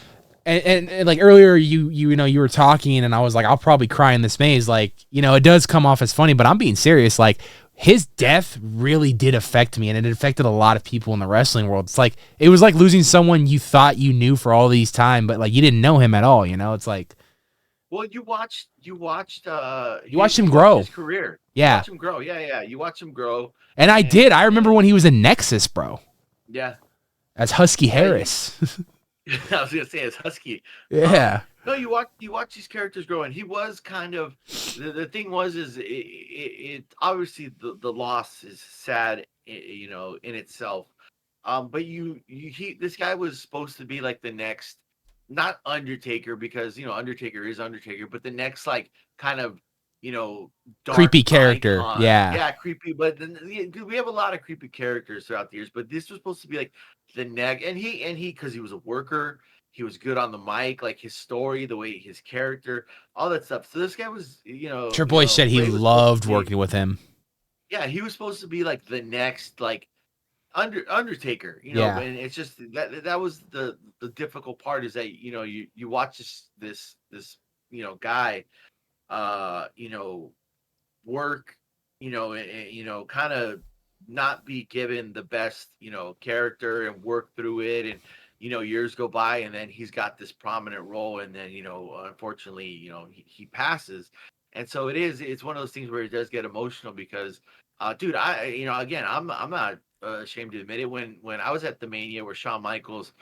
and like earlier you know you were talking and I was like, I'll probably cry in this maze. Like, you know, it does come off as funny, but I'm being serious. Like his death really did affect me, and it affected a lot of people in the wrestling world. It's like it was like losing someone you thought you knew for all these time, but like you didn't know him at all, you know? It's like, well, you watched him grow. His career. Yeah. You watched him grow. Yeah. You watched him grow. And I did. I remember when he was in Nexus, bro. Yeah. As Husky Harris. I was gonna say it's Husky. Yeah. No, you watch these characters grow, and he was kind of the thing was it obviously the loss is sad, you know, in itself. But this guy was supposed to be like the next, not Undertaker, because you know Undertaker is Undertaker, but the next like kind of, you know, dark creepy character. icon. Yeah, creepy. But then we have a lot of creepy characters throughout the years, but this was supposed to be like the next, and he because he was a worker. He was good on the mic, like his story, the way his character, all that stuff. So this guy was, you know, Triple H said he loved working with him. Yeah, he was supposed to be like the next, like Undertaker, you know. Yeah. And it's just that was the difficult part, is that you know you watch this you know guy, you know, work, you know, kind of not be given the best, you know, character and work through it, and you know, years go by, and then he's got this prominent role, and then, you know, unfortunately, you know, he passes. And so it's one of those things where it does get emotional because, dude, you know, again, I'm not ashamed to admit it. When I was at the Mania where Shawn Michaels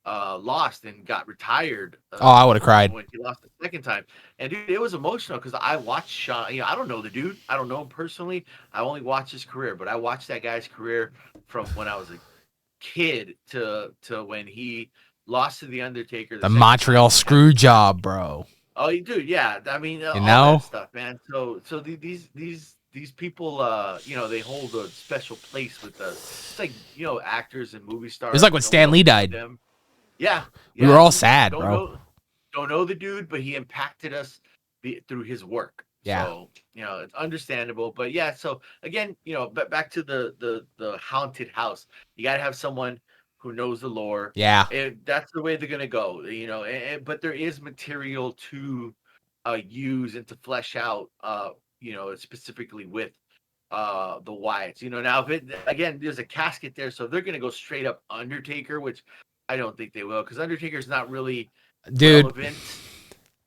lost and got retired. I would have cried when he lost the second time. And dude, it was emotional because I watched Shawn. You know, I don't know the dude. I don't know him personally. I only watched his career, but I watched that guy's career from when I was a kid to when he lost to the Undertaker, the Montreal screw job, bro. Oh, dude, yeah. I mean, you all know that stuff, man. So these people, you know, they hold a special place with us. It's like, you know, actors and movie stars. It's like when Stan Lee died. Yeah, we were all sad, bro. Don't know the dude, but he impacted us through his work. Yeah. So, you know, it's understandable. But yeah, so again, you know, but back to the haunted house. You got to have someone who knows the lore. Yeah. That's the way they're going to go, you know, but there is material to use and to flesh out, you know, specifically with the Wyatts. You know, now, again, there's a casket there, so they're going to go straight up Undertaker, which I don't think they will, because Undertaker's not really relevant.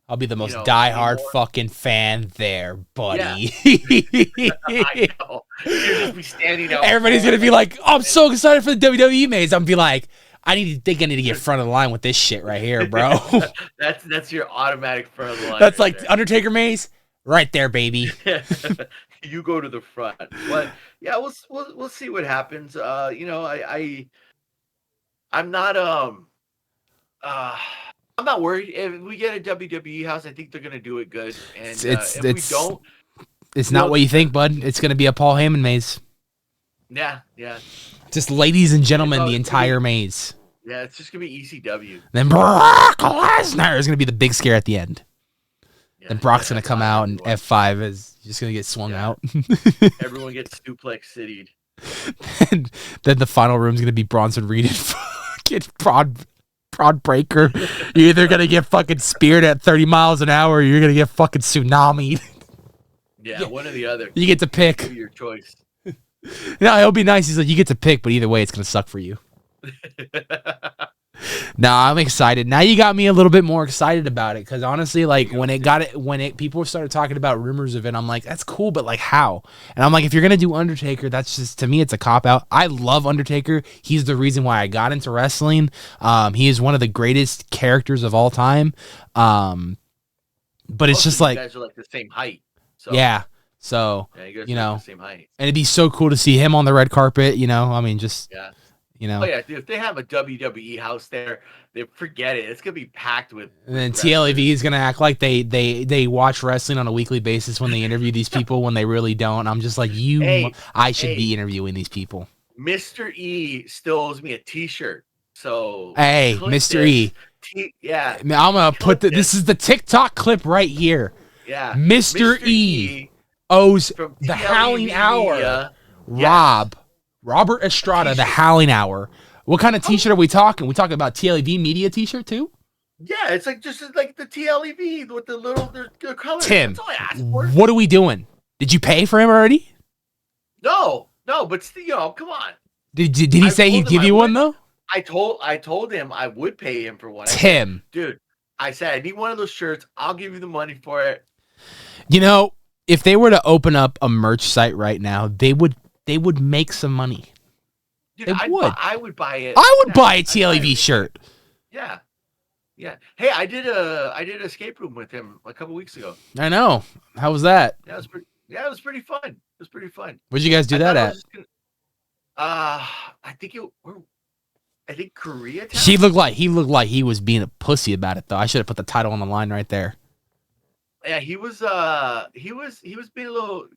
I'll be the most diehard fucking fan there, buddy. Yeah. I know. You'll just be standing out. Everybody's gonna be like, "I'm so excited for the WWE maze." I'm be like, I need to get front of the line with this shit right here, bro. that's your automatic front of the line. That's like there. Undertaker maze, right there, baby. You go to the front. But yeah, we'll see what happens. You know, I'm not I'm not worried. If we get a WWE house, I think they're gonna do it good. And if we don't, it's not what you think, bud. It's gonna be a Paul Heyman maze. Yeah. Just ladies and gentlemen, the entire maze. Yeah, it's just gonna be ECW. Then Brock Lesnar is gonna be the big scare at the end. Yeah, then Brock's gonna come out, and F5 is just gonna get swung out. Everyone gets suplex city'd. And then the final room's gonna be Bronson Reed and fucking Prod Breaker. You're either gonna get fucking speared at 30 miles an hour, or you're gonna get fucking tsunami. Yeah, one or the other. You get to pick. Give your choice. No, it'll be nice. He's like, you get to pick, but either way, it's gonna suck for you. Nah, I'm excited. Now you got me a little bit more excited about it, because honestly, like when people started talking about rumors of it, I'm like, that's cool, but like how? And I'm like, if you're gonna do Undertaker, that's just, to me, it's a cop out. I love Undertaker. He's the reason why I got into wrestling. He is one of the greatest characters of all time. But it's just like, you guys are like the same height. So. Yeah. So you know, like the same height. And it'd be so cool to see him on the red carpet. You know, I mean, just you know. Oh yeah, dude, if they have a WWE house there, they forget it. It's gonna be packed with. And then TLAV is gonna act like they watch wrestling on a weekly basis when they interview these people when they really don't. I'm just like, I should be interviewing these people. Mr. E still owes me a T-shirt. So Hey, clip Mr. this. E. Yeah, I'm gonna put this is the TikTok clip right here. yeah. Mr. E owes from the TLEV Howling Hour. Media. Robert Estrada, the T-shirt. Howling Hour. What kind of T-shirt are we talking? We talking about TLEV Media T-shirt too? Yeah, it's like just like the TLEV with the little the colors. Tim, That's all I asked for. what are we doing? Did you pay for him already? No, but still, come on. Did he say he'd give you one though? I told him I would pay him for one. Tim, Dude, I said I need one of those shirts. I'll give you the money for it. you know, if they were to open up a merch site right now, they would make some money. Dude, They would. I would buy it. I would buy a I'd TLEV it. shirt. Yeah. Hey, I did an escape room with him a couple weeks ago. I know. How was that? Yeah, it was pretty fun. It was pretty fun. Where'd you guys do that at? I think Koreatown. He looked like he was being a pussy about it though. I should have put the title on the line right there. Yeah, he was being a little.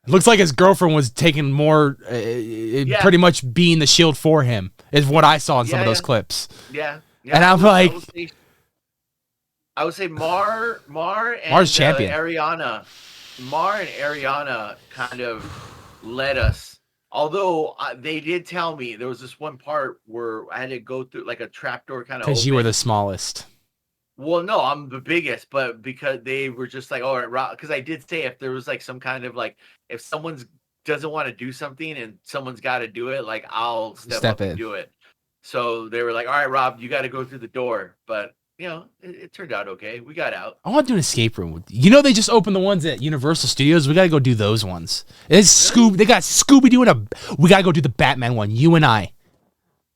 Looks like his girlfriend was taking more, pretty much being the shield for him. Is what I saw in some of those clips. Yeah. And I'm like, I would say Mar and Mar's champion. Ariana. Mar and Ariana kind of led us. Although they did tell me there was this one part where I had to go through like a trapdoor kind of. Because you were the smallest. Well, no, I'm the biggest, but because they were just like, all right, because I did say if there was like some kind of like, if someoone doesn't want to do something and someone's got to do it, like I'll step up and do it. So they were like, all right, Rob, you got to go through the door. But, you know, it turned out okay. We got out. I want to do an escape room. You know, they just opened the ones at Universal Studios. We got to go do those ones. They got Scooby-Doo we got to go do the Batman one, you and I.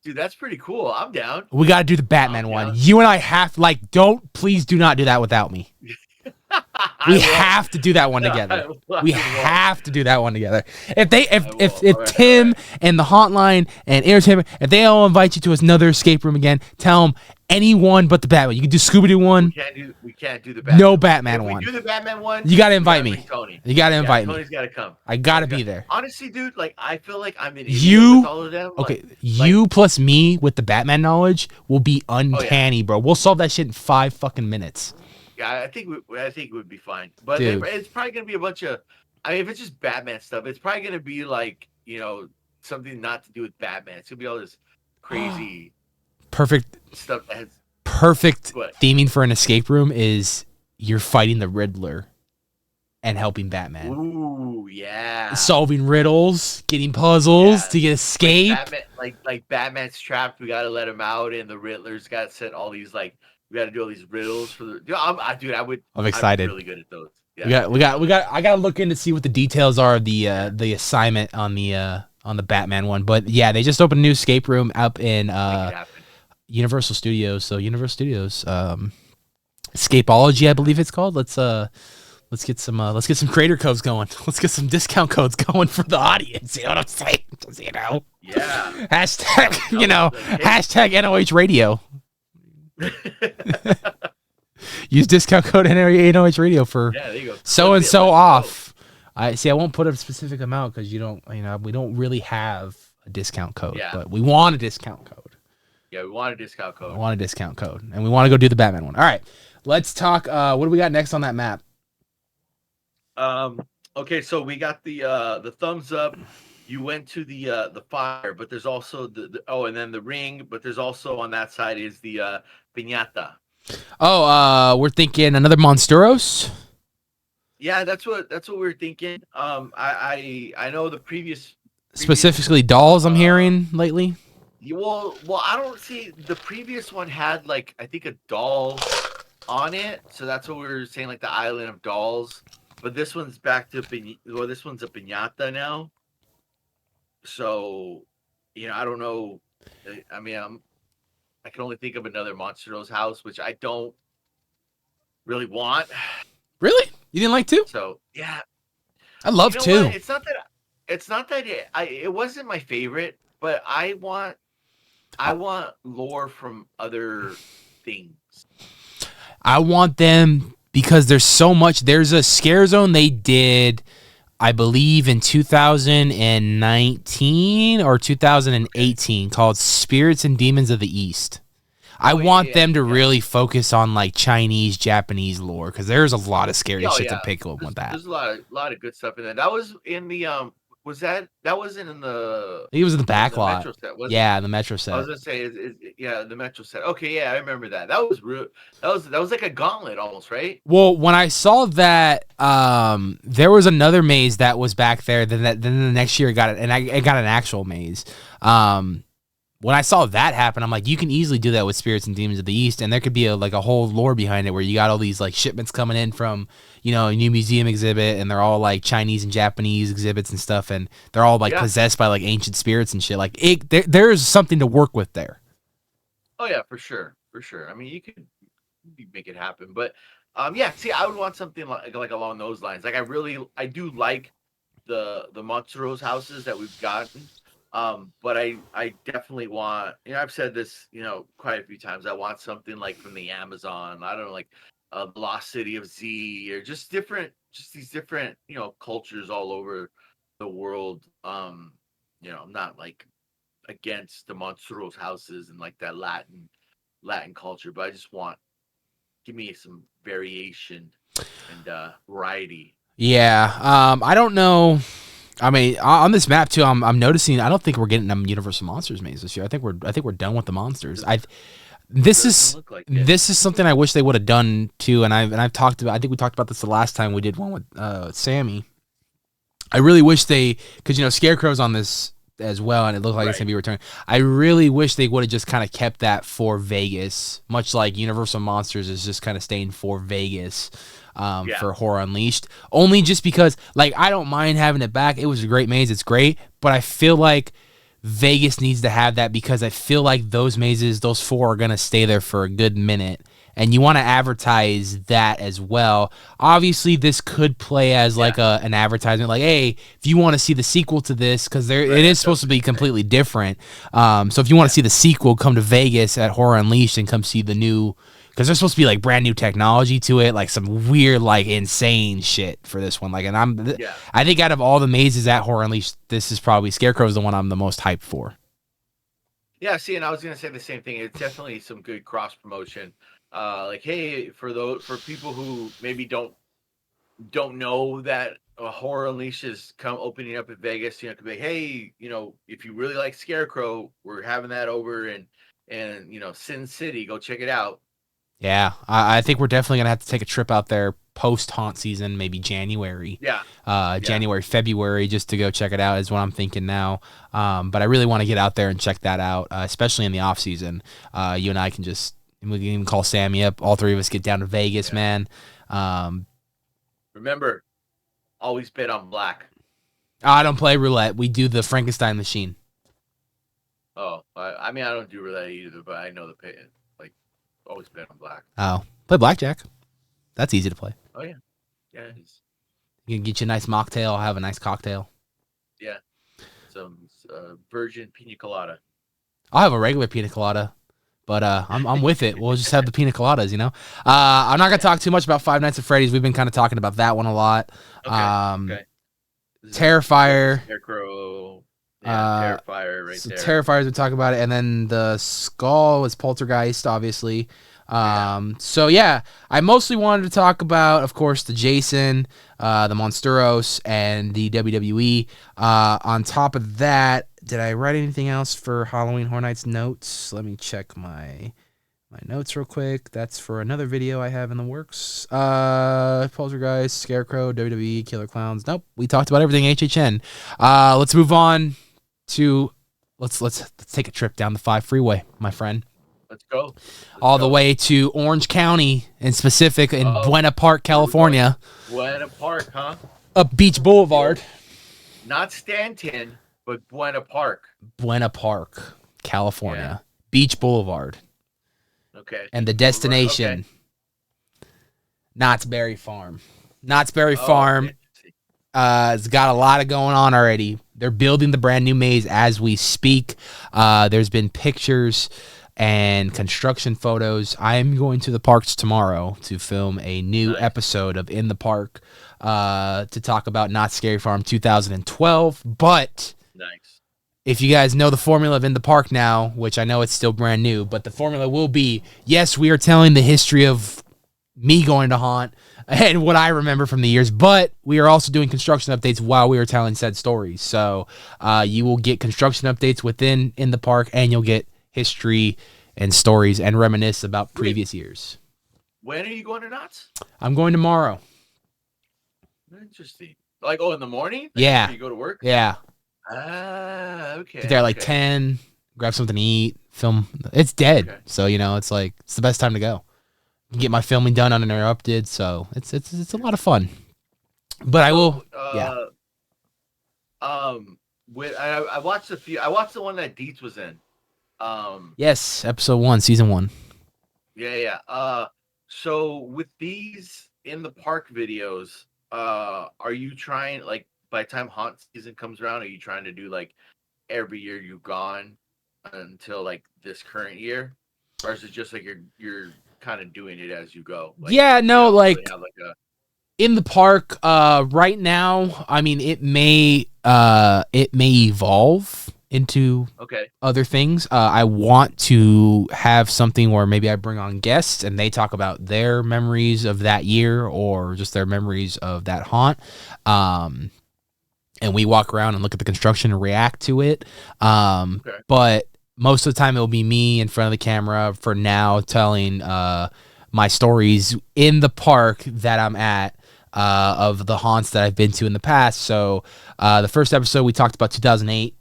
Dude, that's pretty cool. I'm down. We got to do the Batman one. You and I please do not do that without me. We have to do that one together. We have to do that one together. If Tim and the Hotline and Entertainment, if they all invite you to another escape room again, tell them anyone but the Batman. You can do Scooby-Doo one. We can't do the Batman. No Batman one. We do the Batman one. You got to invite me. Tony. You got to invite me. Tony's got to come. I got to be there. Honestly, dude, like I feel like I'm an idiot with all of them. Okay, you plus me with the Batman knowledge will be uncanny, bro. We'll solve that shit in 5 fucking minutes. Yeah, I think it would be fine. But it's probably gonna be a bunch of. I mean, if it's just Batman stuff, it's probably gonna be like something not to do with Batman. It's gonna be all this crazy, perfect stuff that has perfect theming for an escape room is you're fighting the Riddler and helping Batman. Ooh, yeah. Solving riddles, getting puzzles to get escape. Like Batman's trapped. We gotta let him out, and the Riddler's got set all these like. We got to do all these riddles for the. I'm excited. I'm really good at those. Yeah. We got. I gotta look in to see what the details are of the assignment on the Batman one. But yeah, they just opened a new escape room up in Universal Studios. So Universal Studios, Escapology, I believe it's called. Let's get some creator codes going. Let's get some discount codes going for the audience. You know what I'm saying? Just, Yeah. Hashtag. Hashtag NOH Radio. Use discount code NOH Radio for so and so off. I won't put a specific amount because we don't really have a discount code, but we want a discount code. Yeah, we want a discount code. And we want to go do the Batman one. All right, let's talk. What do we got next on that map? Okay, so we got the thumbs up. You went to the fire, but there's also and then the ring, but there's also on that side is the piñata. Oh, we're thinking another Monsteros. Yeah, that's what we're thinking. I know the previous specifically dolls. I'm hearing lately. Well, I don't see the previous one had like I think a doll on it, so that's what we were saying, like the island of dolls. But this one's back to this one's a piñata now. So, I don't know. I mean, I can only think of another Monstero's house, which I don't really want. Really? You didn't like 2? So, yeah. I love 2. It's not that it wasn't my favorite, but I want lore from other things. I want them because there's so much. There's a scare zone they did I believe in 2019 or 2018 called Spirits and Demons of the East. I want them to really focus on like Chinese, Japanese lore because there's a lot of scary shit to pick up with that. There's a lot of good stuff in there. That was in the that wasn't in the. It was in the back lot. Metro set, yeah, the Metro set. I was gonna say, the Metro set. Okay, yeah, I remember that. That was real. That was like a gauntlet almost, right? Well, when I saw that, there was another maze that was back there. Then the next year it got it, and I got an actual maze. When I saw that happen, I'm like, you can easily do that with Spirits and Demons of the East, and there could be a whole lore behind it where you got all these like shipments coming in from, a new museum exhibit, and they're all like Chinese and Japanese exhibits and stuff, and they're all like possessed by like ancient spirits and shit. Like there's something to work with there. Oh yeah, for sure. I mean, you could make it happen, but see, I would want something like along those lines. Like I do like the Monsteros houses that we've gotten. But I definitely want, I've said this, quite a few times. I want something like from the Amazon. I don't know, like the Lost City of Z, or just these different, cultures all over the world. I'm not like against the Monsteros houses and like that Latin culture, but I just give me some variation and variety. Yeah. I don't know. I mean, on this map too, I'm noticing. I don't think we're getting them Universal Monsters maze this year. I think we're done with the monsters. This is something I wish they would have done too. And I've talked about. I think we talked about this the last time we did one with Sammy. I really wish because Scarecrow's on this as well, and it looks like it's gonna be returned. I really wish they would have just kind of kept that for Vegas, much like Universal Monsters is just kind of staying for Vegas. For Horror Unleashed, only just because I don't mind having it back. It was a great maze, it's great, but I feel like Vegas needs to have that because I feel like those mazes, those 4 are gonna stay there for a good minute, and you want to advertise that as well. Obviously, this could play as an advertisement, like, hey, if you want to see the sequel to this, because it is supposed to be completely different. So if you want to see the sequel, come to Vegas at Horror Unleashed and come see the new. Because there's supposed to be brand new technology to it, like some weird, insane shit for this one. I think out of all the mazes at Horror Unleashed, this is probably Scarecrow's the one I'm the most hyped for. Yeah, see, and I was gonna say the same thing. It's definitely some good cross promotion. Hey, for people who maybe don't know that Horror Unleashed is opening up in Vegas, could be, hey, if you really like Scarecrow, we're having that over in Sin City. Go check it out. Yeah, I think we're definitely going to have to take a trip out there post-haunt season, maybe January. January, February, just to go check it out is what I'm thinking now. But I really want to get out there and check that out, especially in the off-season. You and I we can even call Sammy up. All 3 of us get down to Vegas, man. Remember, always bet on black. I don't play roulette. We do the Frankenstein machine. Oh, I mean, I don't do roulette either, but I know the pay. Always bet on black. Oh, play blackjack. That's easy to play. Oh yeah, yeah. You can get you a nice mocktail. Have a nice cocktail. Yeah, some virgin pina colada. I'll have a regular pina colada, but I'm with it. We'll just have the pina coladas, I'm not gonna talk too much about Five Nights at Freddy's. We've been kind of talking about that one a lot. Okay. Terrifier. Scarecrow. Yeah, Terrifier right there. Terrifiers, we talk about it, and then the Skull was Poltergeist, obviously. So yeah, I mostly wanted to talk about, of course, the Jason, the Monsteros, and the WWE. On top of that, did I write anything else for Halloween Horror Nights notes? Let me check my notes real quick. That's for another video I have in the works. Poltergeist, Scarecrow, WWE, Killer Clowns. Nope, we talked about everything HHN. Let's move on to let's take a trip down the 5 freeway, my friend. Let's go. All the way to Orange County, in specific in Buena Park, California. Buena Park, huh? Up Beach Boulevard. Not Stanton, but Buena Park. Buena Park, California. Yeah. Beach Boulevard. Okay. And the destination, Knott's Berry Farm. Knott's Berry Farm has got a lot of going on already. They're building the brand new maze as we speak. There's been pictures and construction photos. I'm going to the parks tomorrow to film a new episode of In the Park to talk about Not Scary Farm 2012. But if you guys know the formula of In the Park now, which I know it's still brand new, but the formula will be, yes, we are telling the history of me going to haunt and what I remember from the years, but we are also doing construction updates while we are telling said stories. So you will get construction updates within In the Park, and you'll get history and stories and reminisce about previous years. When are you going to Knott's? I'm going tomorrow. Interesting. Like, in the morning? Like, Yeah. You go to work? Yeah. Okay. Get there like 10, grab something to eat, film. It's dead. Okay. So, it's the best time to go. Get my filming done uninterrupted, so it's a lot of fun. But I will. I watched a few. I watched the one that Dietz was in. Yes, episode 1, season 1. Yeah. So with these In the Park videos, are you trying, like, by the time haunt season comes around, are you trying to do like every year you've gone until like this current year, or is it just like you're kind of doing it as you go? Like, really have like a... In the Park right now, I mean, it may evolve into other things. I want to have something where maybe I bring on guests and they talk about their memories of that year or just their memories of that haunt, and we walk around and look at the construction and react to it. But most of the time, it'll be me in front of the camera for now, telling my stories in the park that I'm at, of the haunts that I've been to in the past. So the first episode, we talked about 2008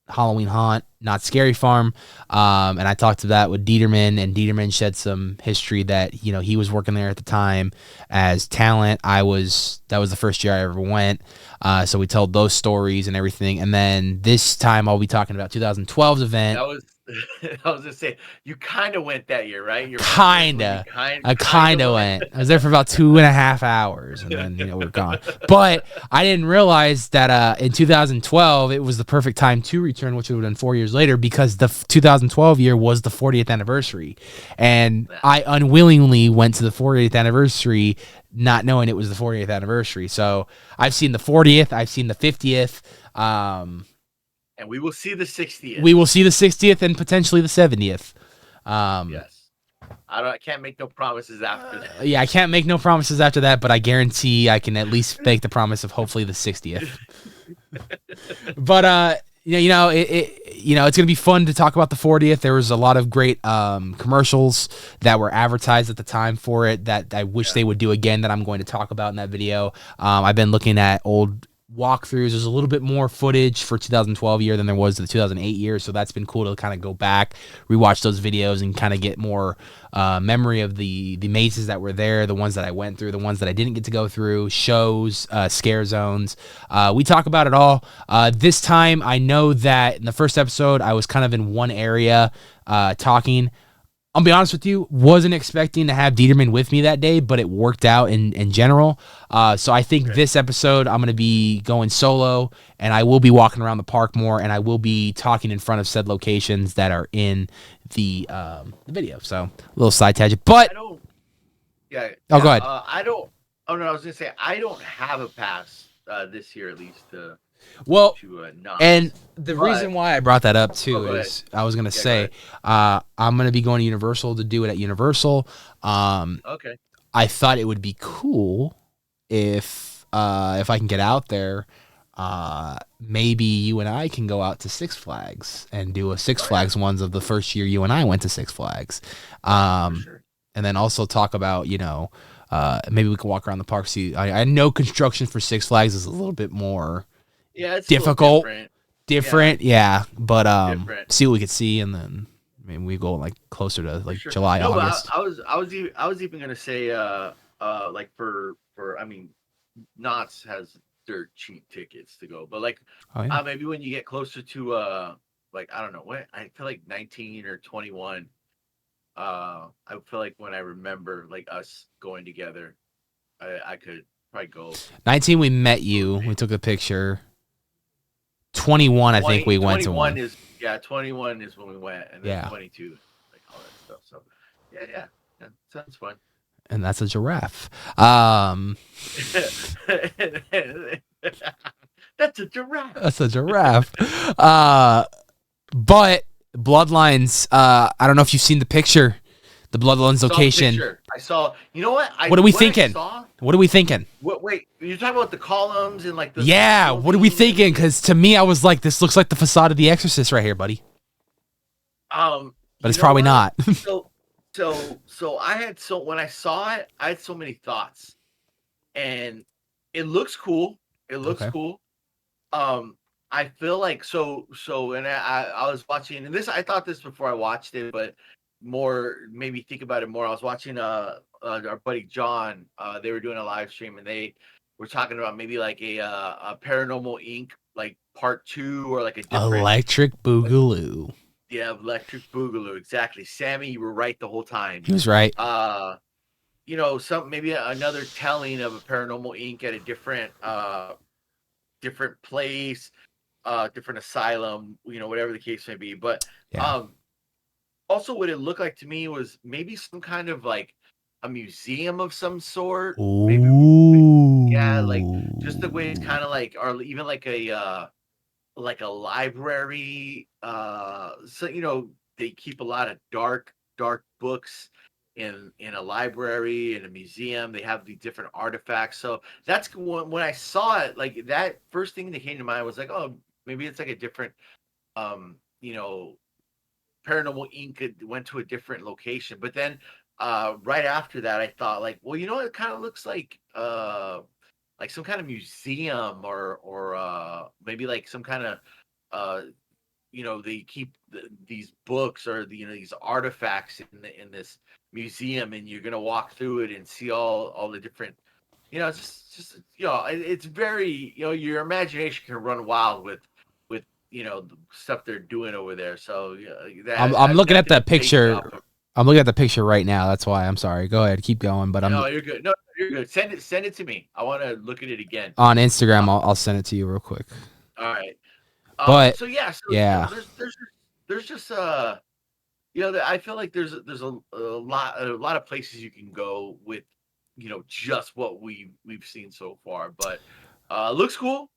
Halloween haunt, Not Scary Farm, and I talked to that with Dieterman, and Dieterman shed some history that he was working there at the time as talent. That was the first year I ever went. So we told those stories and everything. And then this time I'll be talking about 2012's event. I was gonna say, you kind of went that year, right? I kind of went. I was there for about 2.5 hours, and then we're gone. But I didn't realize that in 2012 it was the perfect time to return, which would have been 4 years later, because the 2012 year was the 40th anniversary, and I unwillingly went to the 40th anniversary, not knowing it was the 40th anniversary. So I've seen the 40th, I've seen the 50th. And we will see the 60th. We will see the 60th and potentially the 70th. Yes. I can't make no promises after that. Yeah, I can't make no promises after that, but I guarantee I can at least make the promise of hopefully the 60th. But it's gonna be fun to talk about the 40th. There was a lot of great commercials that were advertised at the time for it that I wish they would do again, that I'm going to talk about in that video. I've been looking at old walkthroughs. There's a little bit more footage for 2012 year than there was the 2008 year, so that's been cool to kind of go back, rewatch those videos, and kind of get more memory of the mazes that were there, the ones that I went through, the ones that I didn't get to go through, shows, scare zones. We talk about it all. This time, I know that in the first episode, I was kind of in one area talking. I'll be honest with you, wasn't expecting to have Dieterman with me that day, but it worked out in general. So I think this episode, I'm going to be going solo, and I will be walking around the park more, and I will be talking in front of said locations that are in the video. So a little side tangent, but... Go ahead. I was going to say, I don't have a pass this year, at least, and the reason why I brought that up too is I was gonna say I'm gonna be going to Universal to do it at Universal. I thought it would be cool if I can get out there. Maybe you and I can go out to Six Flags and do a Six Flags ones of the first year you and I went to Six Flags, and then also talk about maybe we can walk around the park. See, I know construction for Six Flags is a little bit more. Yeah, it's difficult, different. But see what we could see, and then we go like closer to like July, August. I was even gonna say like for Knott's has dirt cheap tickets to go, but like maybe when you get closer to like I don't know what, I feel like 19 or 21. I feel like when I remember like us going together, I could probably go. 19, we met you. We took a picture. 21, I think we went to one. 21 is when we went, and then 22. Like, stuff. So yeah, sounds fun. And that's a giraffe. That's a giraffe. That's a giraffe. But Bloodlines, I don't know if you've seen the picture, the Bloodlines location. I saw. You know what? What are we thinking? What are we thinking? Wait, you're talking about the columns and like the. Yeah, what are we thinking? Because to me, I was like, this looks like the facade of The Exorcist right here, buddy. But it's probably not. So I had when I saw it, I had so many thoughts, and it looks cool. It looks cool. I feel like and I was watching, and this I thought this before I watched it, but more made me think about it more. I was watching our buddy John. They were doing a live stream, and they were talking about maybe like a Paranormal Inc. like part 2 or like a different Electric Boogaloo. Yeah, Electric Boogaloo, exactly. Sammy, you were right the whole time. He was right. Maybe another telling of a Paranormal Inc. at a different place, different asylum, whatever the case may be. But also what it looked like to me was maybe some kind of like a museum of some sort. Ooh. Maybe, yeah, like just the way it's kind of like, or even like a library. So they keep a lot of dark books in a library, in a museum. They have these different artifacts. So that's when I saw it, like that first thing that came to mind was like, oh, maybe it's like a different Paranormal Inc. went to a different location. But then right after that I thought like, well, it kind of looks like some kind of museum or maybe like some kind of they keep these books or these artifacts in this museum, and you're gonna walk through it and see all the different it's very your imagination can run wild with the stuff they're doing over there. So I'm looking at that picture. I'm looking at the picture right now. That's why. I'm sorry. Go ahead, keep going. But no, you're good. No, you're good. Send it to me. I want to look at it again on Instagram. I'll send it to you real quick. All right. But there's just I feel like there's a lot of places you can go with just what we've seen so far. But looks cool.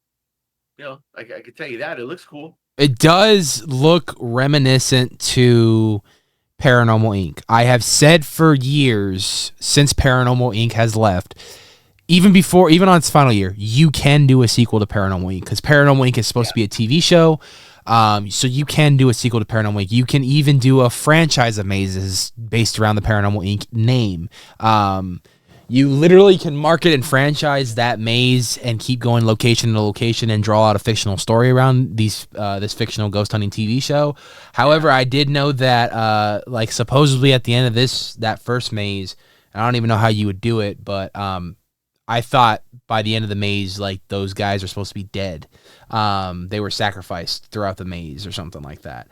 I can tell you that it looks cool. It does look reminiscent to Paranormal Inc. I have said for years, since Paranormal Inc. has left, even on its final year, you can do a sequel to Paranormal Inc. because Paranormal Inc. is supposed to be a TV show. So you can do a sequel to Paranormal Inc. You can even do a franchise of mazes based around the Paranormal Inc. name. You literally can market and franchise that maze and keep going location to location and draw out a fictional story around this fictional ghost hunting TV show. However, I did know that supposedly at the end of that first maze, I don't even know how you would do it, but I thought by the end of the maze, like those guys are supposed to be dead. They were sacrificed throughout the maze or something like that.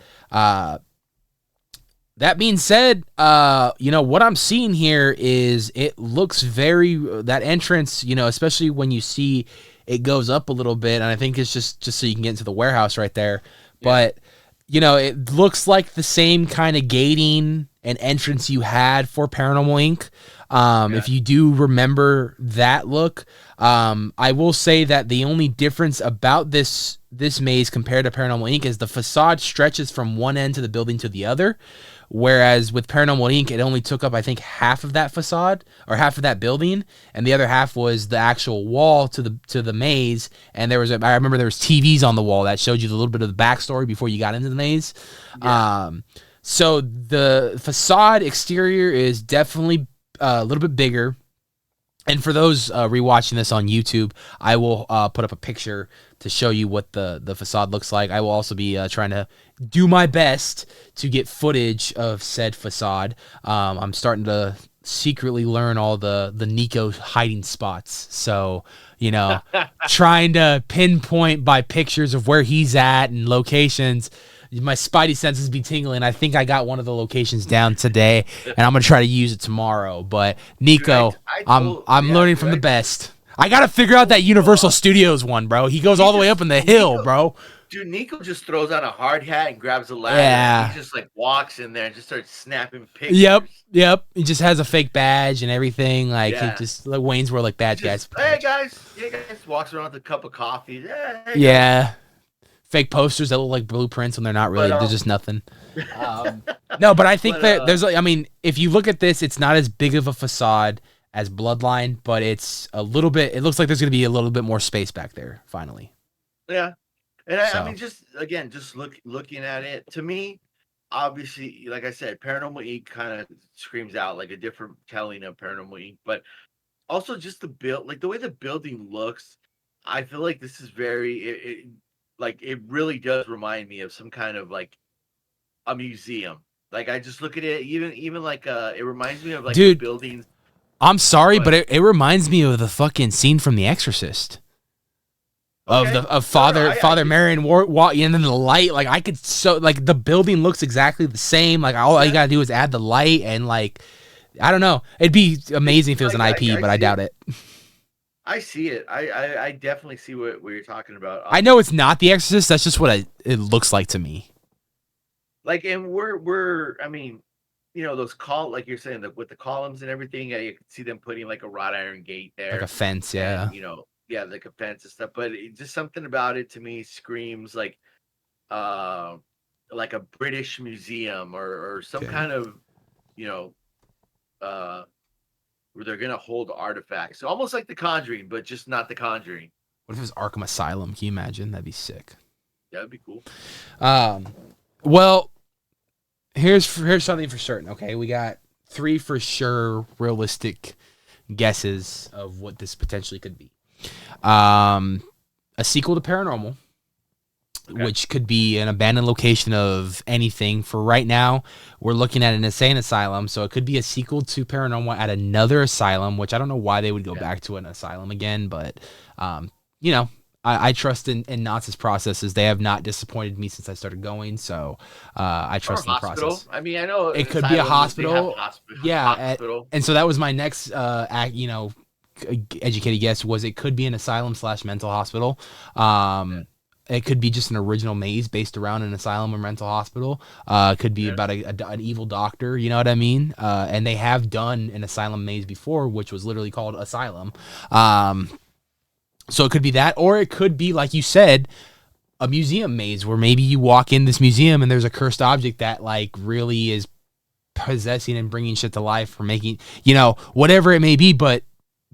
That being said, what I'm seeing here is it looks that entrance, especially when you see it goes up a little bit, and I think it's just so you can get into the warehouse right there. Yeah. But, it looks like the same kind of gating and entrance you had for Paranormal Inc. If you do remember that look, I will say that the only difference about this maze compared to Paranormal Inc. is the facade stretches from one end to the building to the other. Whereas with Paranormal Inc., it only took up, I think, half of that facade or half of that building, and the other half was the actual wall to the maze. And I remember there was TVs on the wall that showed you a little bit of the backstory before you got into the maze. Yeah. So the facade exterior is definitely a little bit bigger. And for those rewatching this on YouTube, I will put up a picture to show you what the facade looks like. I will also be trying to do my best to get footage of said facade. I'm starting to secretly learn all the Nico hiding spots. So, trying to pinpoint by pictures of where he's at and locations. My spidey senses be tingling. I think I got one of the locations down today, and I'm gonna try to use it tomorrow. But Nico, I'm learning from the best. I gotta figure out that Universal Studios one, bro. He goes all the way up in the hill, bro. Dude, Nico just throws on a hard hat and grabs a ladder. Yeah. And he just like walks in there and just starts snapping pictures. Yep. He just has a fake badge and everything. Like he Yeah. just like Wayne's World, like bad guys. Just, hey guys, walks around with a cup of coffee. Yeah. Hey, Yeah. Fake posters that look like blueprints when they're not really. They're just nothing. No, but I think that there's. I mean, if you look at this, it's not as big of a facade as Bloodline, but it's a little bit. It looks like there's going to be a little bit more space back there. Finally. Yeah, and So. I mean, just looking at it, to me, obviously, like I said, Paranormal Inc. kind of screams out like a different telling of Paranormal Inc. But also just the build, like the way the building looks, I feel like this is very, it really does remind me of some kind of like a museum. Like I just look at it, even like it reminds me of like Dude, the buildings. I'm sorry, but it reminds me of the fucking scene from The Exorcist. Okay. Of Father I Marion and then the light, like I could like the building looks exactly the same. Like all you gotta do is add the light and like I don't know. It'd be amazing if it was an IP, but I doubt it. I see it. I definitely see what you're talking about. I know it's not The Exorcist. That's just what it looks like to me. Like, and we're I mean, you know, those like you're saying, with the columns and everything, you can see them putting like a wrought iron gate there, Like a fence, yeah. And, you know, yeah, like a fence and stuff. But just something about it to me screams like a British museum or some kind of, you know, where they're gonna hold artifacts, almost like The Conjuring, but just not The Conjuring. What if it was Arkham Asylum? Can you imagine? That'd be sick. That'd be cool. Well, here's something for certain. Okay, we got 3 for sure realistic guesses of what this potentially could be. A sequel to Paranormal, which could be an abandoned location of anything. For right now, we're looking at an insane asylum, so it could be a sequel to Paranormal at another asylum, which I don't know why they would go back to an asylum again, but you know, I trust in Knott's processes. They have not disappointed me since I started going, so I trust in the process. I mean, I know it could be a hospital. Yeah, hospital. and so that was my next, educated guess was it could be an asylum/mental hospital. It could be just an original maze based around an asylum or mental hospital. It could be about an evil doctor. You know what I mean? And they have done an asylum maze before, which was literally called Asylum. So it could be that, or it could be, like you said, a museum maze where maybe you walk in this museum and there's a cursed object that like really is possessing and bringing shit to life or making, you know, whatever it may be. But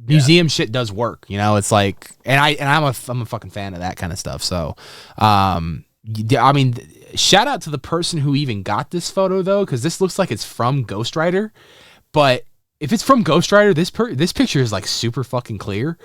museum shit does work, you know. It's like, and I'm a fucking fan of that kind of stuff. So, I mean, shout out to the person who even got this photo though, because this looks like it's from Ghost Rider, but if it's from Ghost Rider, this picture is like super fucking clear.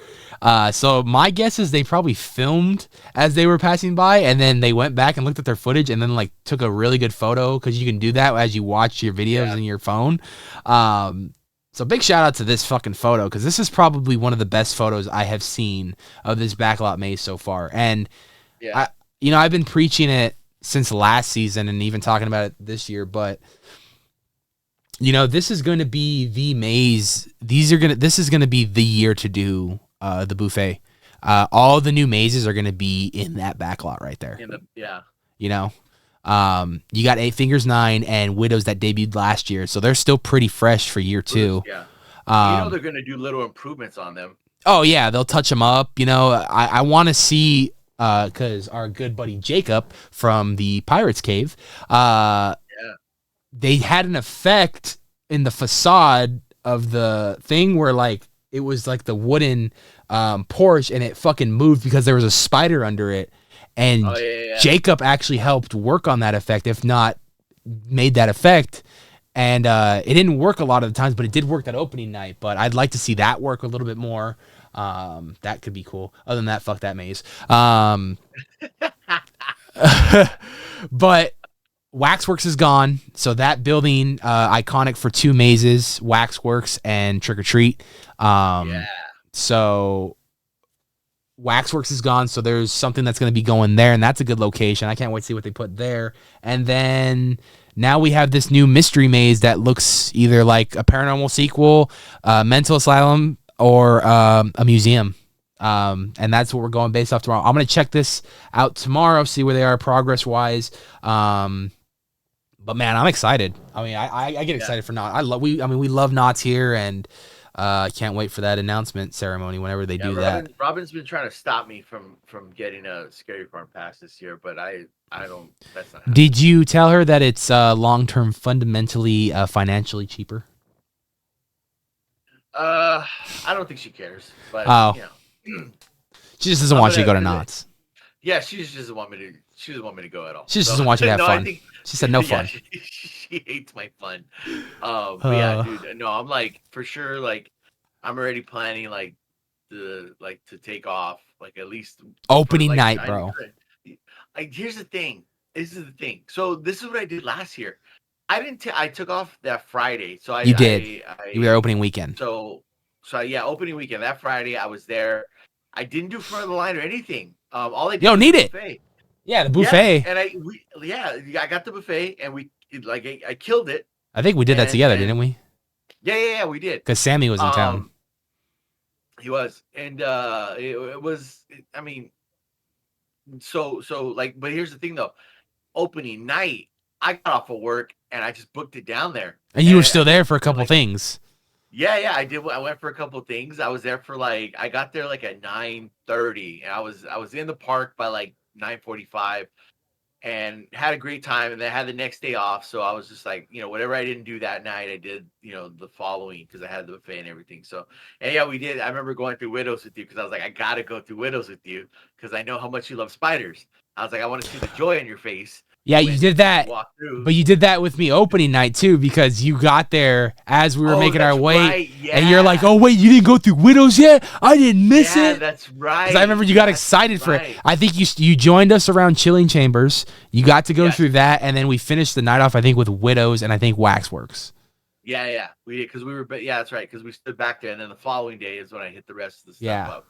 So my guess is they probably filmed as they were passing by, and then they went back and looked at their footage, and then like took a really good photo, because you can do that as you watch your videos in your phone. So big shout out to this fucking photo, because this is probably one of the best photos I have seen of this backlot maze so far. And I've been preaching it since last season and even talking about it this year, but you know, this is going to be the maze. This is going to be the year to do the buffet. All the new mazes are going to be in that backlot right there. You know, you got 8 Fingers 9 and Widows that debuted last year, so they're still pretty fresh for year 2. Yeah, you know they're going to do little improvements on them. Oh yeah, they'll touch them up. You know, I want to see because our good buddy Jacob from the Pirates Cave, they had an effect in the facade of the thing where like it was like the wooden porch and it fucking moved because there was a spider under it. And Jacob actually helped work on that effect, if not made that effect. And it didn't work a lot of the times, but it did work that opening night. But I'd like to see that work a little bit more. That could be cool. Other than that, fuck that maze. But Waxworks is gone, so that building, iconic for 2 mazes, Waxworks and Trick or Treat. So Waxworks is gone, so there's something that's going to be going there, and that's a good location. I can't wait to see what they put there. And then now we have this new mystery maze that looks either like a paranormal sequel, mental asylum, or a museum. And that's what we're going based off tomorrow. I'm going to check this out tomorrow, see where they are progress-wise. But man, I'm excited. I mean, I get excited for Knots. We love Knots here, and can't wait for that announcement ceremony whenever they do that. Robin's been trying to stop me from getting a Scary Farm pass this year, but I don't. That's not happening. Did you tell her that it's long-term, fundamentally, financially cheaper? I don't think she cares. But She just doesn't want you to go to Knots. Yeah, she just doesn't want me to. She doesn't want me to go at all. She just doesn't want you to have fun. She said no fun. She hates my fun. But yeah, dude. No, I'm like for sure. Like, I'm already planning to take off at least opening night, bro. Here's the thing. This is the thing. So this is what I did last year. I took off that Friday. So you were opening weekend. So yeah, opening weekend. That Friday, I was there. I didn't do front of the line or anything. All I did you don't was need it. Buffet. Yeah, the buffet. Yeah, and I got the buffet, and I killed it. I think we did that together, didn't we? Yeah, we did. Because Sammy was in town. He was, and it was. I mean, so but here's the thing though. Opening night, I got off of work and I just booked it down there. And you were still there for a couple things. Yeah, I did. I went for a couple things. I was there for I got there at 9:30, and I was in the park by 9:45, and had a great time. And then I had the next day off, so I was just whatever I didn't do that night, I did the following because I had the buffet and everything. So and yeah, we did. I remember going through Widows with you because I was I gotta go through Widows with you because I know how much you love spiders. I was I want to see the joy on your face. Yeah, you did that, but you did that with me opening night too because you got there as we were making our way, right. Yeah. And you're like, "Oh wait, you didn't go through Widows yet? I didn't miss it." Yeah, that's right. Because I remember you got excited for it. I think you joined us around Chilling Chambers. You got to go through that, and then we finished the night off. I think with Widows and I think Waxworks. Yeah, we did because we were. Yeah, that's right. Because we stood back there, and then the following day is when I hit the rest of the stuff up.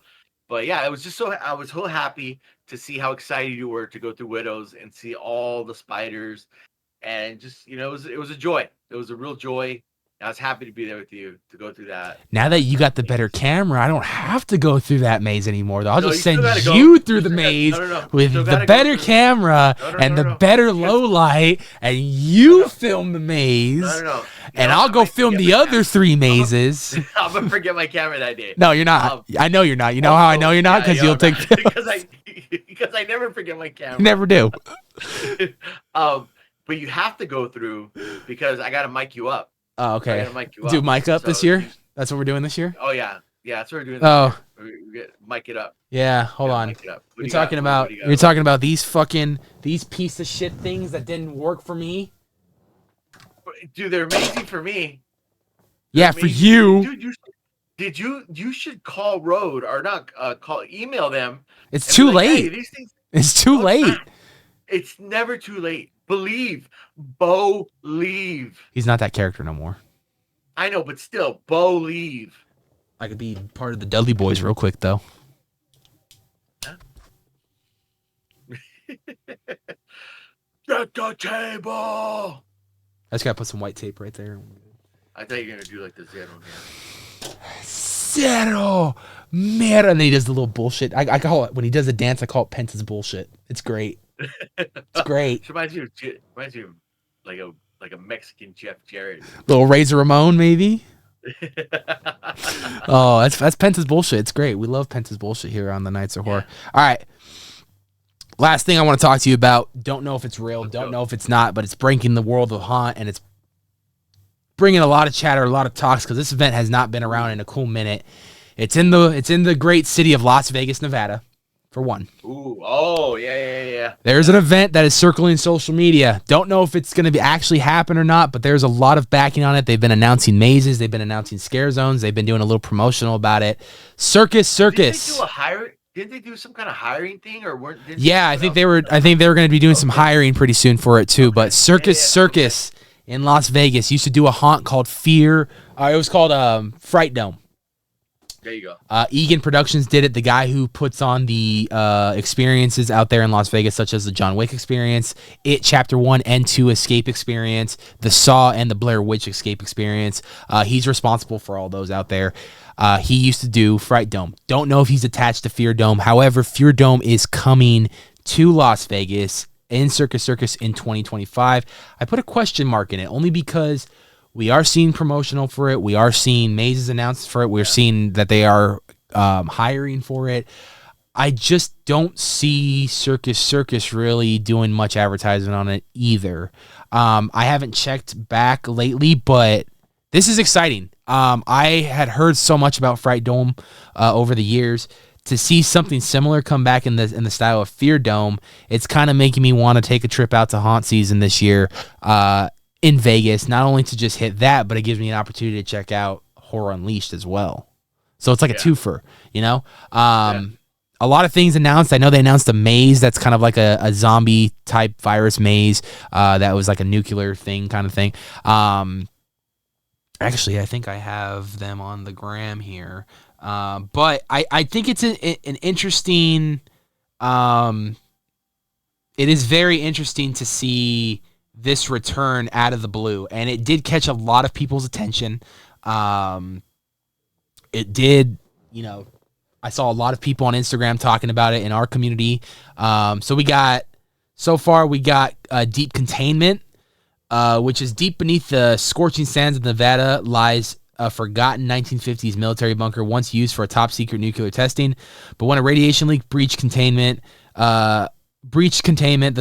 But yeah, it was just I was so happy to see how excited you were to go through Widows and see all the spiders, and just it was a joy. It was a real joy. I was happy to be there with you to go through that. Now that you got the better camera, I don't have to go through that maze anymore. Though I'll just send you through the maze with the better camera and the better low light, and you film the maze. And I'll go film the other 3 mazes. I'm gonna forget my camera that day. No, you're not. I know you're not. You know how I know you're not? Because you'll take because I never forget my camera. You never do. But you have to go through because I gotta mic you up. Oh, okay. Do mic up this year? That's what we're doing this year? Oh yeah, that's what we're doing. This year. We get mic it up. Yeah, hold on. You're talking about these piece of shit things that didn't work for me. Dude, they're amazing for me. Yeah, for you. Dude, you should call Road or not email them. It's too late. Hey, these things, it's too late. It's never too late. Believe. He's not that character no more. I know, but still, believe. I could be part of the Dudley Boys real quick though. Get the table. I just gotta put some white tape right there. I thought you were gonna do the zero again. Zero, mero, and then he does the little bullshit. I call it when he does a dance. I call it Penta's bullshit. It's great. It's great. It reminds you of like a Mexican Jeff Jarrett. Little Razor Ramon, maybe. Oh, that's Penta's bullshit. It's great. We love Penta's bullshit here on the Nights of Horror. All right. Last thing I want to talk to you about. Don't know if it's real. Don't know if it's not. But it's breaking the world of haunt, and it's bringing a lot of chatter, a lot of talks, because this event has not been around in a cool minute. It's in the great city of Las Vegas, Nevada. For one. Ooh, oh, yeah. There's an event that is circling social media. Don't know if it's going to be actually happen or not, but there's a lot of backing on it. They've been announcing mazes. They've been announcing scare zones. They've been doing a little promotional about it. Circus. Didn't they do some kind of hiring thing or weren't? I think they were going to be doing some hiring pretty soon for it too. Okay. But Circus in Las Vegas used to do a haunt called Fear. It was called Fright Dome. There you go. Egan Productions did it. The guy who puts on the experiences out there in Las Vegas, such as the John Wick experience, It Chapter 1 and 2 escape experience, the Saw and the Blair Witch escape experience. He's responsible for all those out there. He used to do Fright Dome. Don't know if he's attached to Fear Dome. However, Fear Dome is coming to Las Vegas in Circus Circus in 2025. I put a question mark in it only because we are seeing promotional for it. We are seeing Maze's announced for it. We're seeing that they are hiring for it. I just don't see Circus Circus really doing much advertising on it either. I haven't checked back lately, but this is exciting. I had heard so much about Fright Dome over the years. To see something similar come back in the style of Fear Dome, it's kind of making me want to take a trip out to haunt season this year in Vegas, not only to just hit that, but it gives me an opportunity to check out Horror Unleashed as well. So it's like a twofer, you know? A lot of things announced. I know they announced a maze that's kind of like a zombie type virus maze that was like a nuclear thing kind of thing. Actually, I think I have them on the gram here. But I think it's an interesting, it is very interesting to see this return out of the blue. And it did catch a lot of people's attention. It did, you know, I saw a lot of people on Instagram talking about it in our community. So far we got Deep Containment, which is deep beneath the scorching sands of Nevada lies a forgotten 1950s military bunker once used for a top-secret nuclear testing. But when a radiation leak breached containment, the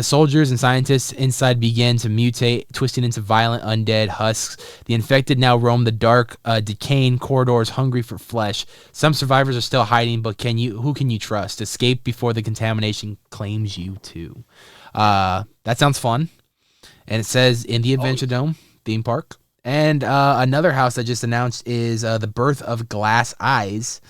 soldiers and scientists inside began to mutate, twisting into violent undead husks. The infected now roam the dark, decaying corridors, hungry for flesh. Some survivors are still hiding, but who can you trust? Escape before the contamination claims you too. That sounds fun. And it says in the Adventure Dome theme park. And another house that just announced is the Birth of Glass Eyes.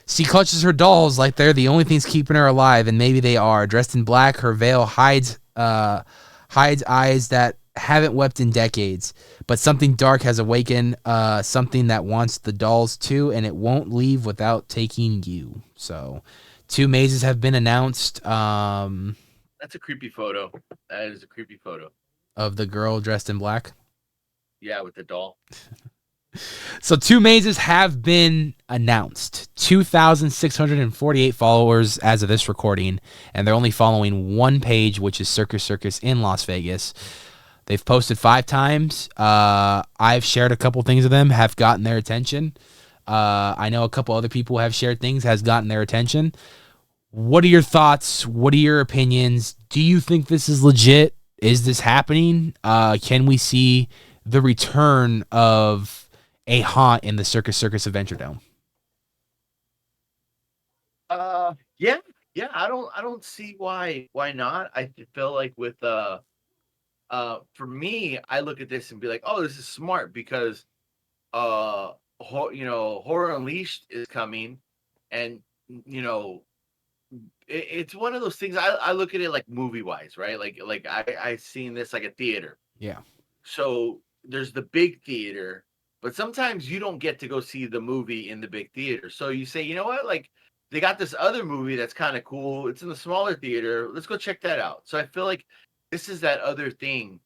She clutches her dolls like they're the only things keeping her alive, and maybe they are. Dressed in black, her veil hides eyes that haven't wept in decades. But something dark has awakened, something that wants the dolls too, and it won't leave without taking you. So 2 mazes have been announced. That's a creepy photo. That is a creepy photo. Of the girl dressed in black? Yeah, with the doll. So 2 mazes have been announced. 2,648 followers as of this recording, and they're only following one page, which is Circus Circus in Las Vegas. They've posted 5 times. I've shared a couple things of them, have gotten their attention. I know a couple other people have shared things, has gotten their attention. What are your thoughts? What are your opinions? Do you think this is legit? Is this happening? Can we see the return of a haunt in the Circus Circus Adventure Dome? Yeah. I don't see why not. I feel like with for me, I look at this and be like, oh, this is smart because Horror Unleashed is coming, and it's one of those things. I look at it like movie wise, right? Like I seen this like a theater. Yeah. So there's the big theater, but sometimes you don't get to go see the movie in the big theater. So you say, you know what? Like they got this other movie that's kind of cool. It's in the smaller theater. Let's go check that out. So I feel like this is that other thing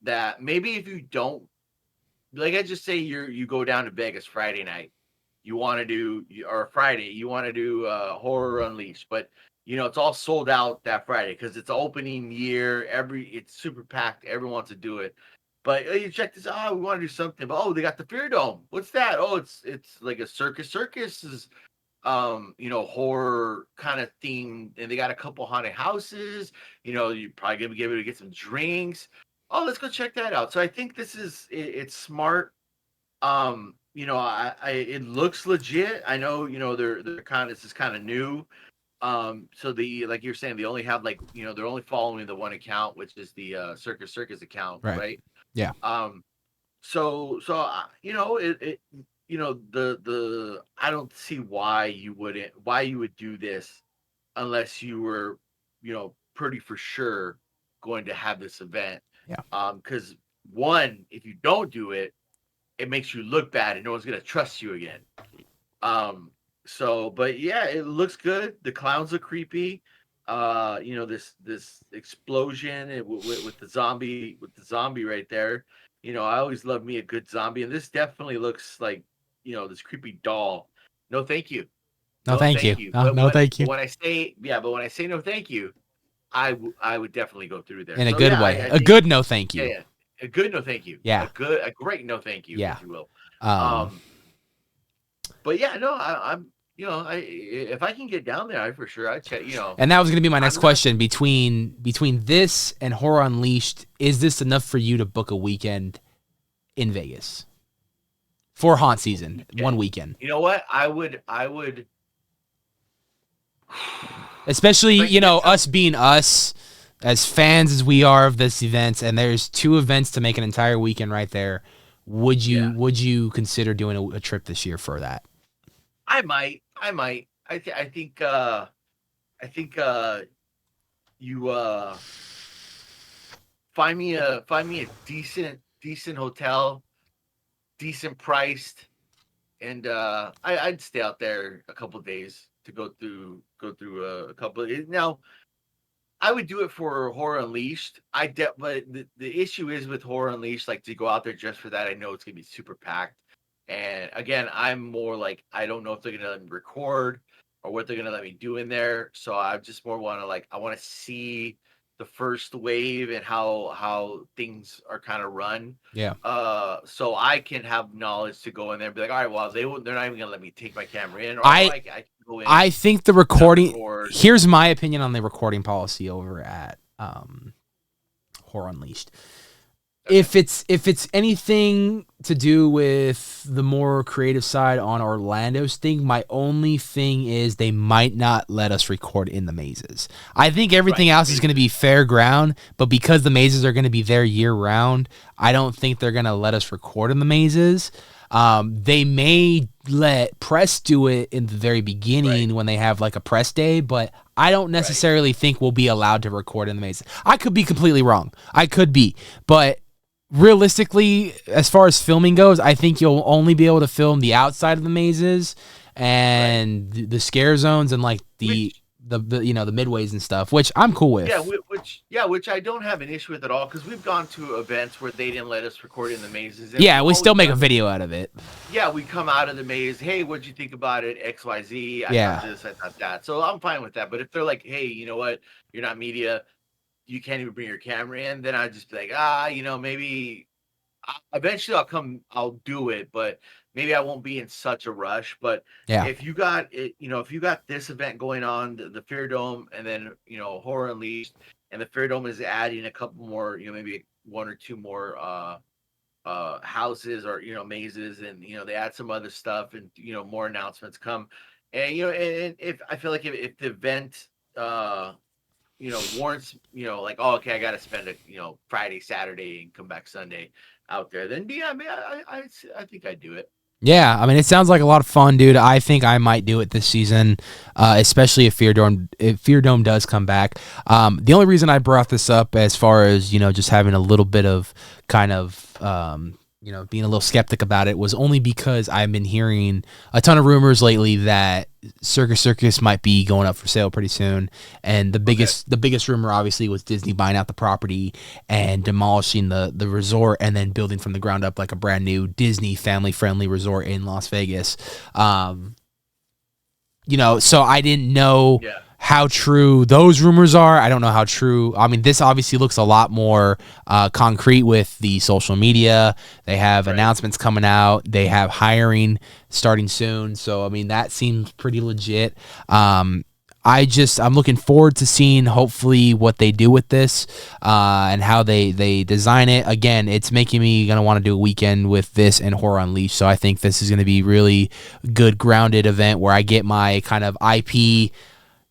that maybe if you don't, like I just say you go down to Vegas Friday night, you want to do, or Friday, you want to do Horror Unleashed, but it's all sold out that Friday because it's opening year. It's super packed. Everyone wants to do it. But you check this out. We want to do something. But they got the Fear Dome. What's that? Oh, it's like a circus. Circus is horror kind of theme, and they got a couple haunted houses. You're probably gonna be able to get some drinks. Oh, let's go check that out. So I think it's smart. It looks legit. I know, they're this is kind of new. So like you're saying, they only have they're only following the one account, which is the Circus Circus account, right? Yeah. So I don't see why you would do this unless you were, pretty for sure going to have this event. Yeah. Because one, if you don't do it, it makes you look bad and no one's going to trust you again. So, but yeah, it looks good. The clowns look creepy. This explosion with the zombie right there. I always love me a good zombie, and this definitely looks like this creepy doll. No, thank you. No, No, thank you. thank you. No, no, thank you. But when I say no, thank you, I would definitely go through there. In a So good yeah, way. I A think good no, thank yeah, you. yeah, a good no, thank you. Yeah. A great no, thank you, Yeah. if you will. Um, But yeah, no, I'm if I can get down there, I for sure I check. and that was going to be my next I'm not- question. Between this and Horror Unleashed, is this enough for you to book a weekend in Vegas for haunt season? One weekend, You know what? I would. especially If I can get us being us as fans as we are of this event, and there's 2 events to make an entire weekend right there. Would you consider doing a trip this year for that? I might. I think. You find me a decent hotel, decent priced, and I'd stay out there a couple days to go through a couple of, now. I would do it for Horror Unleashed. But the issue is with Horror Unleashed, like to go out there just for that, I know it's gonna be super packed. And again, I'm more like I don't know if they're gonna let me record or what they're gonna let me do in there. So I just more want to I want to see the first wave and how things are kind of run. Yeah. So I can have knowledge to go in there and be like, all right, well they're not even gonna let me take my camera in, or I can go in. I think the recording. Record. Here's my opinion on the recording policy over at Horror Unleashed. If it's anything to do with the more creative side on Orlando's thing, my only thing is they might not let us record in the mazes. I think everything else is going to be fair ground, but because the mazes are going to be there year round, I don't think they're going to let us record in the mazes. They may let press do it in the very beginning when they have like a press day, but I don't necessarily think we'll be allowed to record in the mazes. I could be completely wrong. I could be, but realistically, as far as filming goes, I think you'll only be able to film the outside of the mazes and the scare zones and like the midways and stuff, which I'm cool with. Which I don't have an issue with at all, because we've gone to events where they didn't let us record in the mazes. And we still make a video out of it. Yeah, we come out of the maze. Hey, what'd you think about it? XYZ. I thought this, I thought that. So I'm fine with that. But if they're like, hey, you know what? You're not media. You can't even bring your camera in. Then I'd just be like, maybe eventually I'll do it, but maybe I won't be in such a rush. But if you got it, if you got this event going on, the Fear Dome, and then Horror Unleashed, and the Fear Dome is adding a couple more, maybe 1 or 2 more houses or mazes, and they add some other stuff, and more announcements come, and and if I feel like if the event warrants, like, oh, okay, I got to spend Friday, Saturday, and come back Sunday out there, then I think I'd do it. Yeah, I mean, it sounds like a lot of fun, dude. I think I might do it this season, especially if Fear Dome does come back. The only reason I brought this up, as far as just having a little bit of kind of being a little skeptic about it, was only because I've been hearing a ton of rumors lately that Circus might be going up for sale pretty soon. And the biggest rumor obviously was Disney buying out the property and demolishing the resort and then building from the ground up like a brand new Disney family friendly resort in Las Vegas. So I didn't know how true those rumors are. I don't know how true. I mean, this obviously looks a lot more concrete with the social media. They have announcements coming out. They have hiring starting soon. So, I mean, that seems pretty legit. I'm looking forward to seeing hopefully what they do with this and how they design it. Again, it's making me going to want to do a weekend with this and Horror Unleashed. So I think this is going to be really good grounded event where I get my kind of IP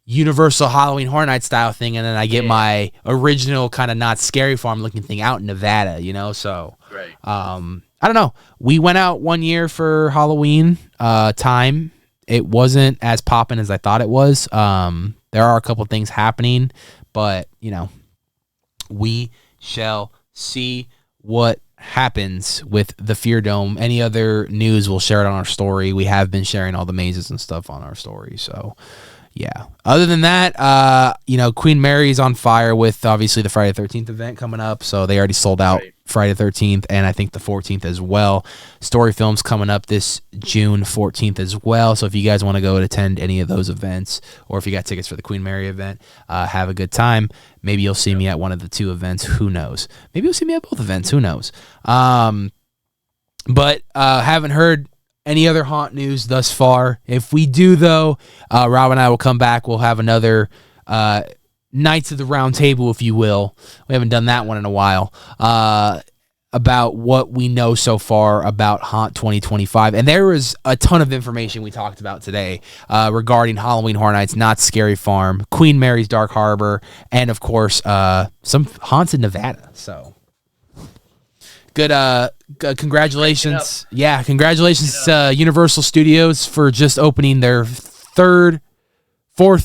Universal Halloween Horror Night style thing, and then I get my original kind of not scary farm looking thing out in Nevada, so I don't know. We went out one year for Halloween time. It wasn't as poppin' as I thought it was. There are a couple things happening, but we shall see what happens with the Fear Dome. Any other news, we'll share it on our story. We have been sharing all the mazes and stuff on our story. So, yeah. Other than that, Queen Mary's on fire with obviously the Friday the 13th event coming up. So they already sold out Friday the 13th and I think the 14th as well. Story Film's coming up this June 14th as well. So if you guys want to go and attend any of those events, or if you got tickets for the Queen Mary event, have a good time. Maybe you'll see me at one of the two events. Who knows? Maybe you'll see me at both events. Who knows? But haven't heard any other haunt news thus far. If we do, though, Rob and I will come back. We'll have another Knights of the Round Table, if you will. We haven't done that one in a while. About what we know so far about Haunt 2025. And there was a ton of information we talked about today regarding Halloween Horror Nights, Knott's Scary Farm, Queen Mary's Dark Harbor, and, of course, some haunts in Nevada. So, good congratulations. Yeah, congratulations to Universal Studios for just opening their fourth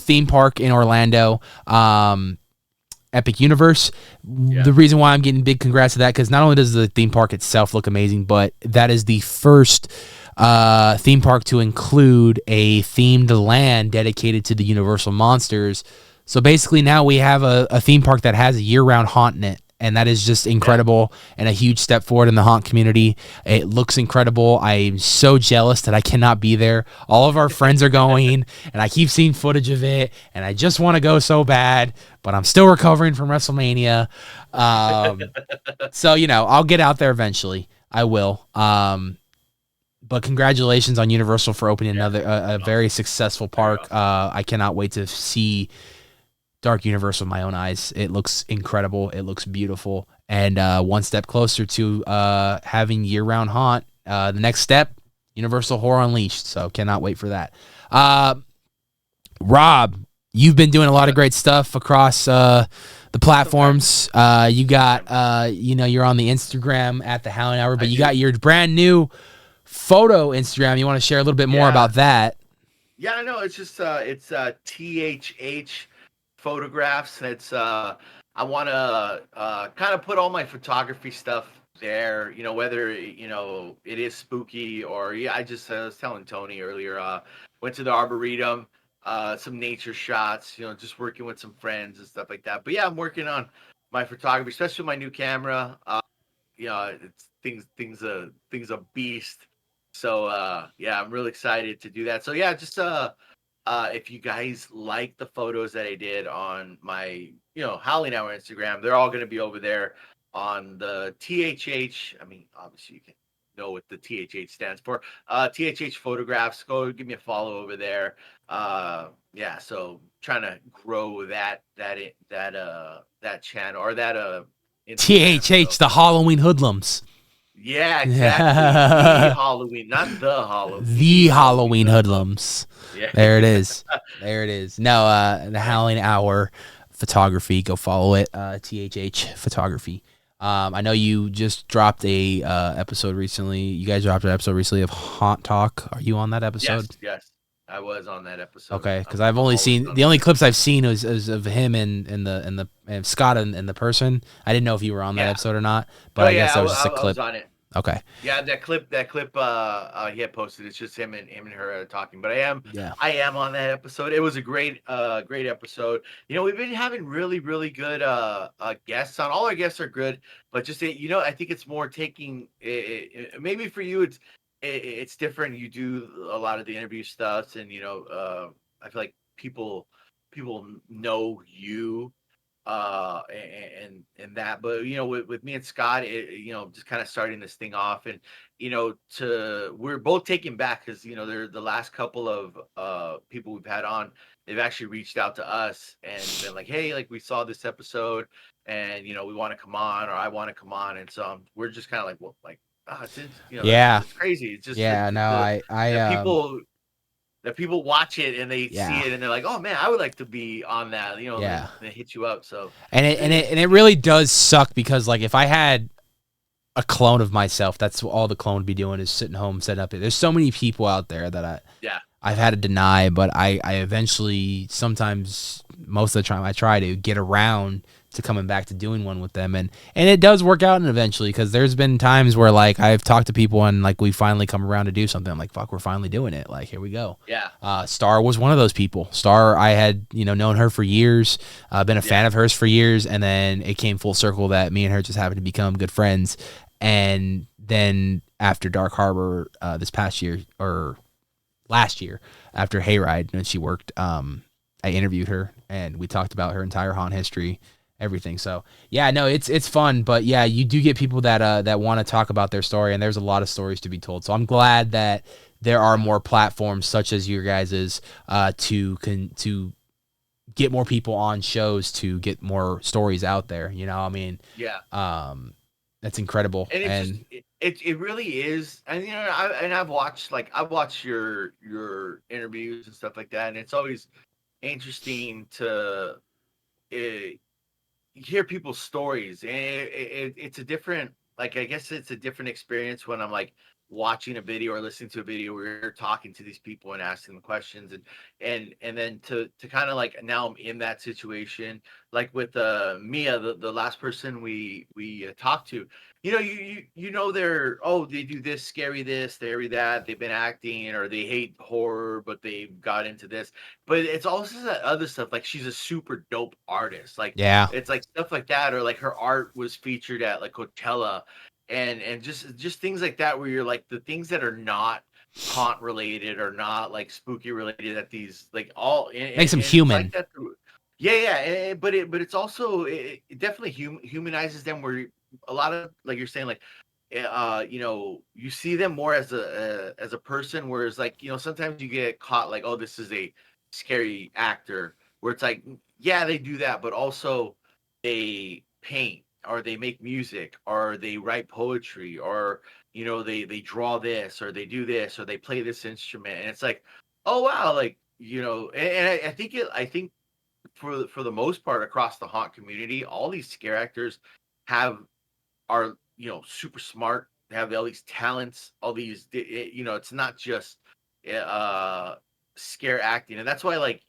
theme park in Orlando. Epic Universe. Yeah. The reason why I'm getting big congrats to that, because not only does the theme park itself look amazing, but that is the first theme park to include a themed land dedicated to the Universal monsters. So basically now we have a theme park that has a year-round haunt in it. And that is just incredible and a huge step forward in the haunt community. It looks incredible. I'm so jealous that I cannot be there. All of our friends are going, and I keep seeing footage of it, and I just want to go so bad, but I'm still recovering from WrestleMania. So, I'll get out there eventually. I will. But congratulations on Universal for opening a very successful park. I cannot wait to see Dark Universe with my own eyes. It looks incredible. It looks beautiful. And one step closer to having year-round haunt. The next step, Universal Horror Unleashed. So cannot wait for that. Rob, you've been doing a lot of great stuff across the platforms. You got, you're on the Instagram at the Howling Hour, but you got your brand new photo Instagram. You want to share a little bit more about that? Yeah, I know. It's just, it's THH photographs. It's I want to kind of put all my photography stuff there, whether it is spooky or I was telling Tony earlier, went to the Arboretum, some nature shots, just working with some friends and stuff like that. But yeah, I'm working on my photography, especially with my new camera. It's things a beast. So I'm really excited to do that. So yeah, just if you guys like the photos that I did on my, Howling Hour Instagram, they're all going to be over there on the THH. I mean, obviously you can know what the THH stands for. THH photographs. Go give me a follow over there. So trying to grow that channel or that THH, the Halloween Hoodlums. Yeah, exactly. The Halloween, not the Halloween. The Halloween Hoodlums. Yeah. There it is. There it is. No, the Howling Hour photography. Go follow it. THH photography. I know you just dropped a episode recently. You guys dropped an episode recently of Haunt Talk. Are you on that episode? Yes. I was on that episode. Okay, because I've only seen the only clips I've seen is of him and Scott and the person. I didn't know if you were on that episode or not, but I guess that was just a clip. I was on it. Okay. Yeah, that clip he had posted. It's just him and her talking. But I am on that episode. It was a great episode. We've been having really, really good guests on. All our guests are good, but just I think it's more taking maybe for you it's different. You do a lot of the interview stuff, and I feel like people know you and that, but with me and Scott, just kind of starting this thing off, and we're both taken back because they're the last couple of people we've had on. They've actually reached out to us and been like, hey, like we saw this episode, and we want to come on, or I want to come on, and so we're just kind of like, well, like, it's crazy. It's just people watch it and they see it and they're like, oh man, I would like to be on that. They hit you up. So and it really does suck because like if I had a clone of myself, that's all the clone would be doing is sitting home, setting up. There's so many people out there that I've had to deny, but I eventually, sometimes, most of the time, I try to get around coming back to doing one with them, and it does work out eventually, because there's been times where like I've talked to people and like we finally come around to do something. I'm like, fuck, we're finally doing it. Like, here we go. Yeah. Star was one of those people. Star, I had known her for years, been a fan of hers for years, and then it came full circle that me and her just happened to become good friends. And then after Dark Harbor, this past year or last year, after Hayride, when she worked, I interviewed her and we talked about her entire haunt history, everything. So yeah, no, it's fun, but yeah, you do get people that want to talk about their story, and there's a lot of stories to be told. So I'm glad that there are more platforms such as your guys's to get more people on shows, to get more stories out there. I mean, that's incredible. And it really is. And I've watched your interviews and stuff like that, and it's always interesting to hear people's stories, and it's a different, like, I guess it's a different experience when I'm like watching a video or listening to a video where you're talking to these people and asking them questions, and then to kind of like, now I'm in that situation, like with Mia, the last person we talked to. They're, they do this scary that, they've been acting, or they hate horror but they got into this. But it's also that other stuff, like she's a super dope artist, like, Yeah. it's like stuff like that, or like her art was featured at like Coachella, and just things like that, where you're like, the things that are not haunt related or not like spooky related, that these like all Makes them human. like that but it's also, it definitely humanizes them, where a lot of, like you're saying, like you see them more as a person, whereas like sometimes you get caught like, oh, this is a scary actor, where it's like, yeah, they do that, but also they paint, or they make music, or they write poetry, or they draw this, or they do this, or they play this instrument, and it's like, oh wow, like, and I think for the most part across the haunt community, all these scare actors are super smart. They have all these talents, all these, it's not just scare acting. And that's why, like,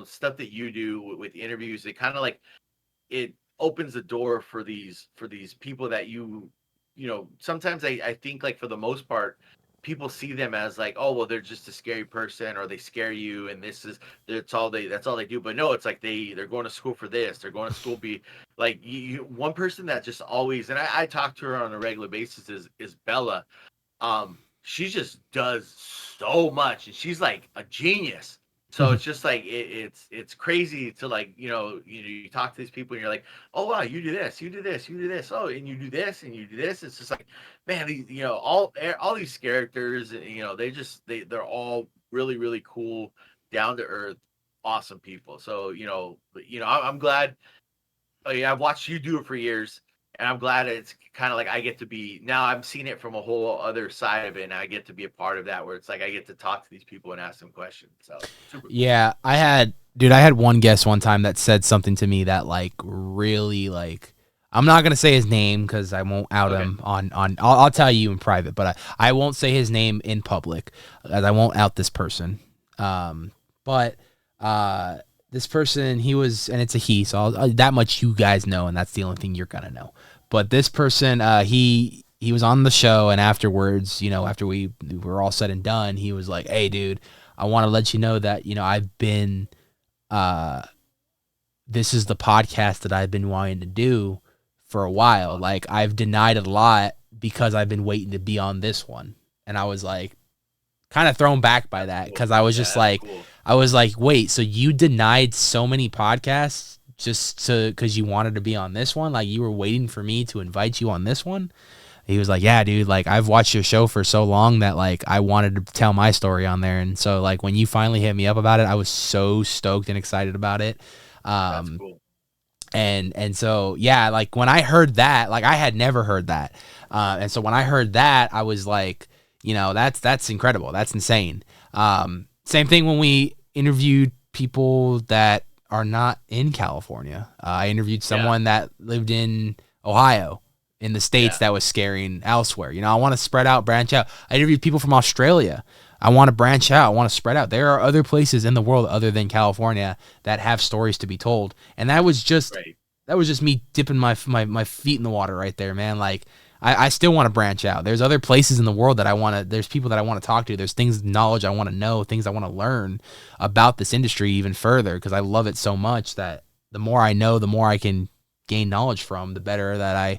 stuff that you do with interviews, it kind of like, it opens the door for these people that sometimes I think, like, for the most part, people see them as like, oh, well, they're just a scary person, or they scare you, and that's all they do. But no, it's like they're going to school for this. They're going to school be like, one person that just always, and I talk to her on a regular basis, is Bella. She just does so much, and she's like a genius. So it's just like, it's crazy to, like, you talk to these people and you're like, oh wow, you do this, you do this, you do this, oh, and you do this, and you do this. It's just like, man, these, all these characters, they're all really, really cool, down to earth, awesome people. So I'm glad. I've watched you do it for years, and I'm glad it's kind of like, I get to be, now I'm seeing it from a whole other side of it, and I get to be a part of that, where it's like, I get to talk to these people and ask them questions. So super Yeah, I had one guest one time that said something to me that, like, really, like, I'm not gonna say his name because I won't out him on. I'll tell you in private, but I won't say his name in public, as I won't out this person. But this person, he was, and it's a he, so that much you guys know, and that's the only thing you're gonna know. But this person, he was on the show, and afterwards, after we were all said and done, he was like, "Hey, dude, I want to let you know that I've been, this is the podcast that I've been wanting to do for a while. Like, I've denied it a lot because I've been waiting to be on this one." And I was like, kind of thrown back by that, because I was just like, cool. I was like, wait, so you denied so many podcasts just because you wanted to be on this one? Like, you were waiting for me to invite you on this one? He was like, yeah, dude, like, I've watched your show for so long that, like, I wanted to tell my story on there. And so, like, when you finally hit me up about it, I was so stoked and excited about it. That's cool. And so, yeah, like, when I heard that, like, I had never heard that. And so when I heard that, I was like, that's incredible. That's insane. Same thing when we interviewed people that are not in California. I interviewed someone that lived in Ohio, in the States, that was scaring elsewhere. I want to spread out, branch out. I interviewed people from Australia. I want to branch out. I want to spread out. There are other places in the world other than California that have stories to be told. And that was just just me dipping my feet in the water right there, man. Like, I still want to branch out. There's other places in the world that I want to, there's people that I want to talk to. There's knowledge I want to know, things I want to learn about this industry even further, because I love it so much that the more I know, the more I can gain knowledge from, the better that I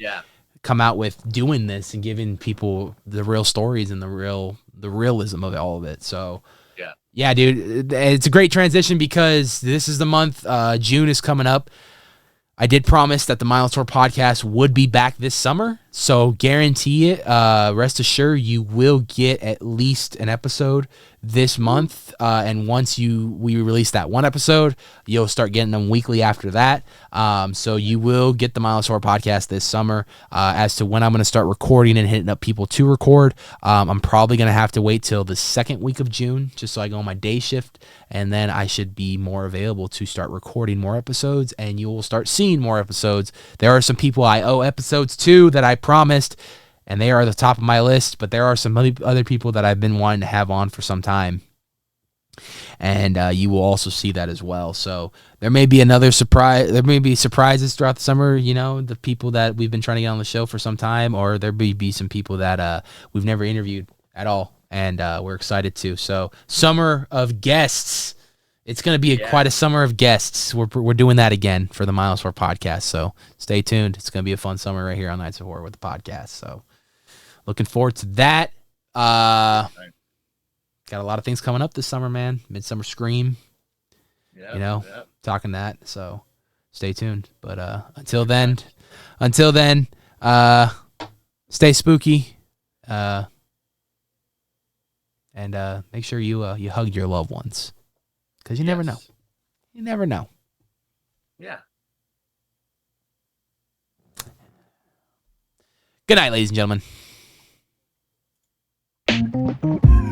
come out with doing this and giving people the real stories and the realism of all of it. So yeah, dude, it's a great transition because this is the month, June is coming up. I did promise that the Milestone podcast would be back this summer, so guarantee it. Rest assured, you will get at least an episode this month, and once we release that one episode, you'll start getting them weekly after that. So you will get the Milestone podcast this summer. As to when I'm going to start recording and hitting up people to record, I'm probably going to have to wait till the second week of June, just so I go on my day shift, and then I should be more available to start recording more episodes, and you will start seeing more episodes. There are some people I owe episodes to that I promised, and they are at the top of my list, but there are some other people that I've been wanting to have on for some time, and you will also see that as well. So there may be another surprise. There may be surprises throughout the summer, the people that we've been trying to get on the show for some time, or there may be some people that we've never interviewed at all, and we're excited to. So summer of guests. It's going to be quite a summer of guests. We're doing that again for the Miles for podcast, so stay tuned. It's going to be a fun summer right here on Nights of Horror with the podcast. So looking forward to that. Got a lot of things coming up this summer, man. Midsummer Scream, talking that. So stay tuned. But until then, stay spooky, and make sure you hug your loved ones. Because you never know. You never know. Yeah. Good night, ladies and gentlemen.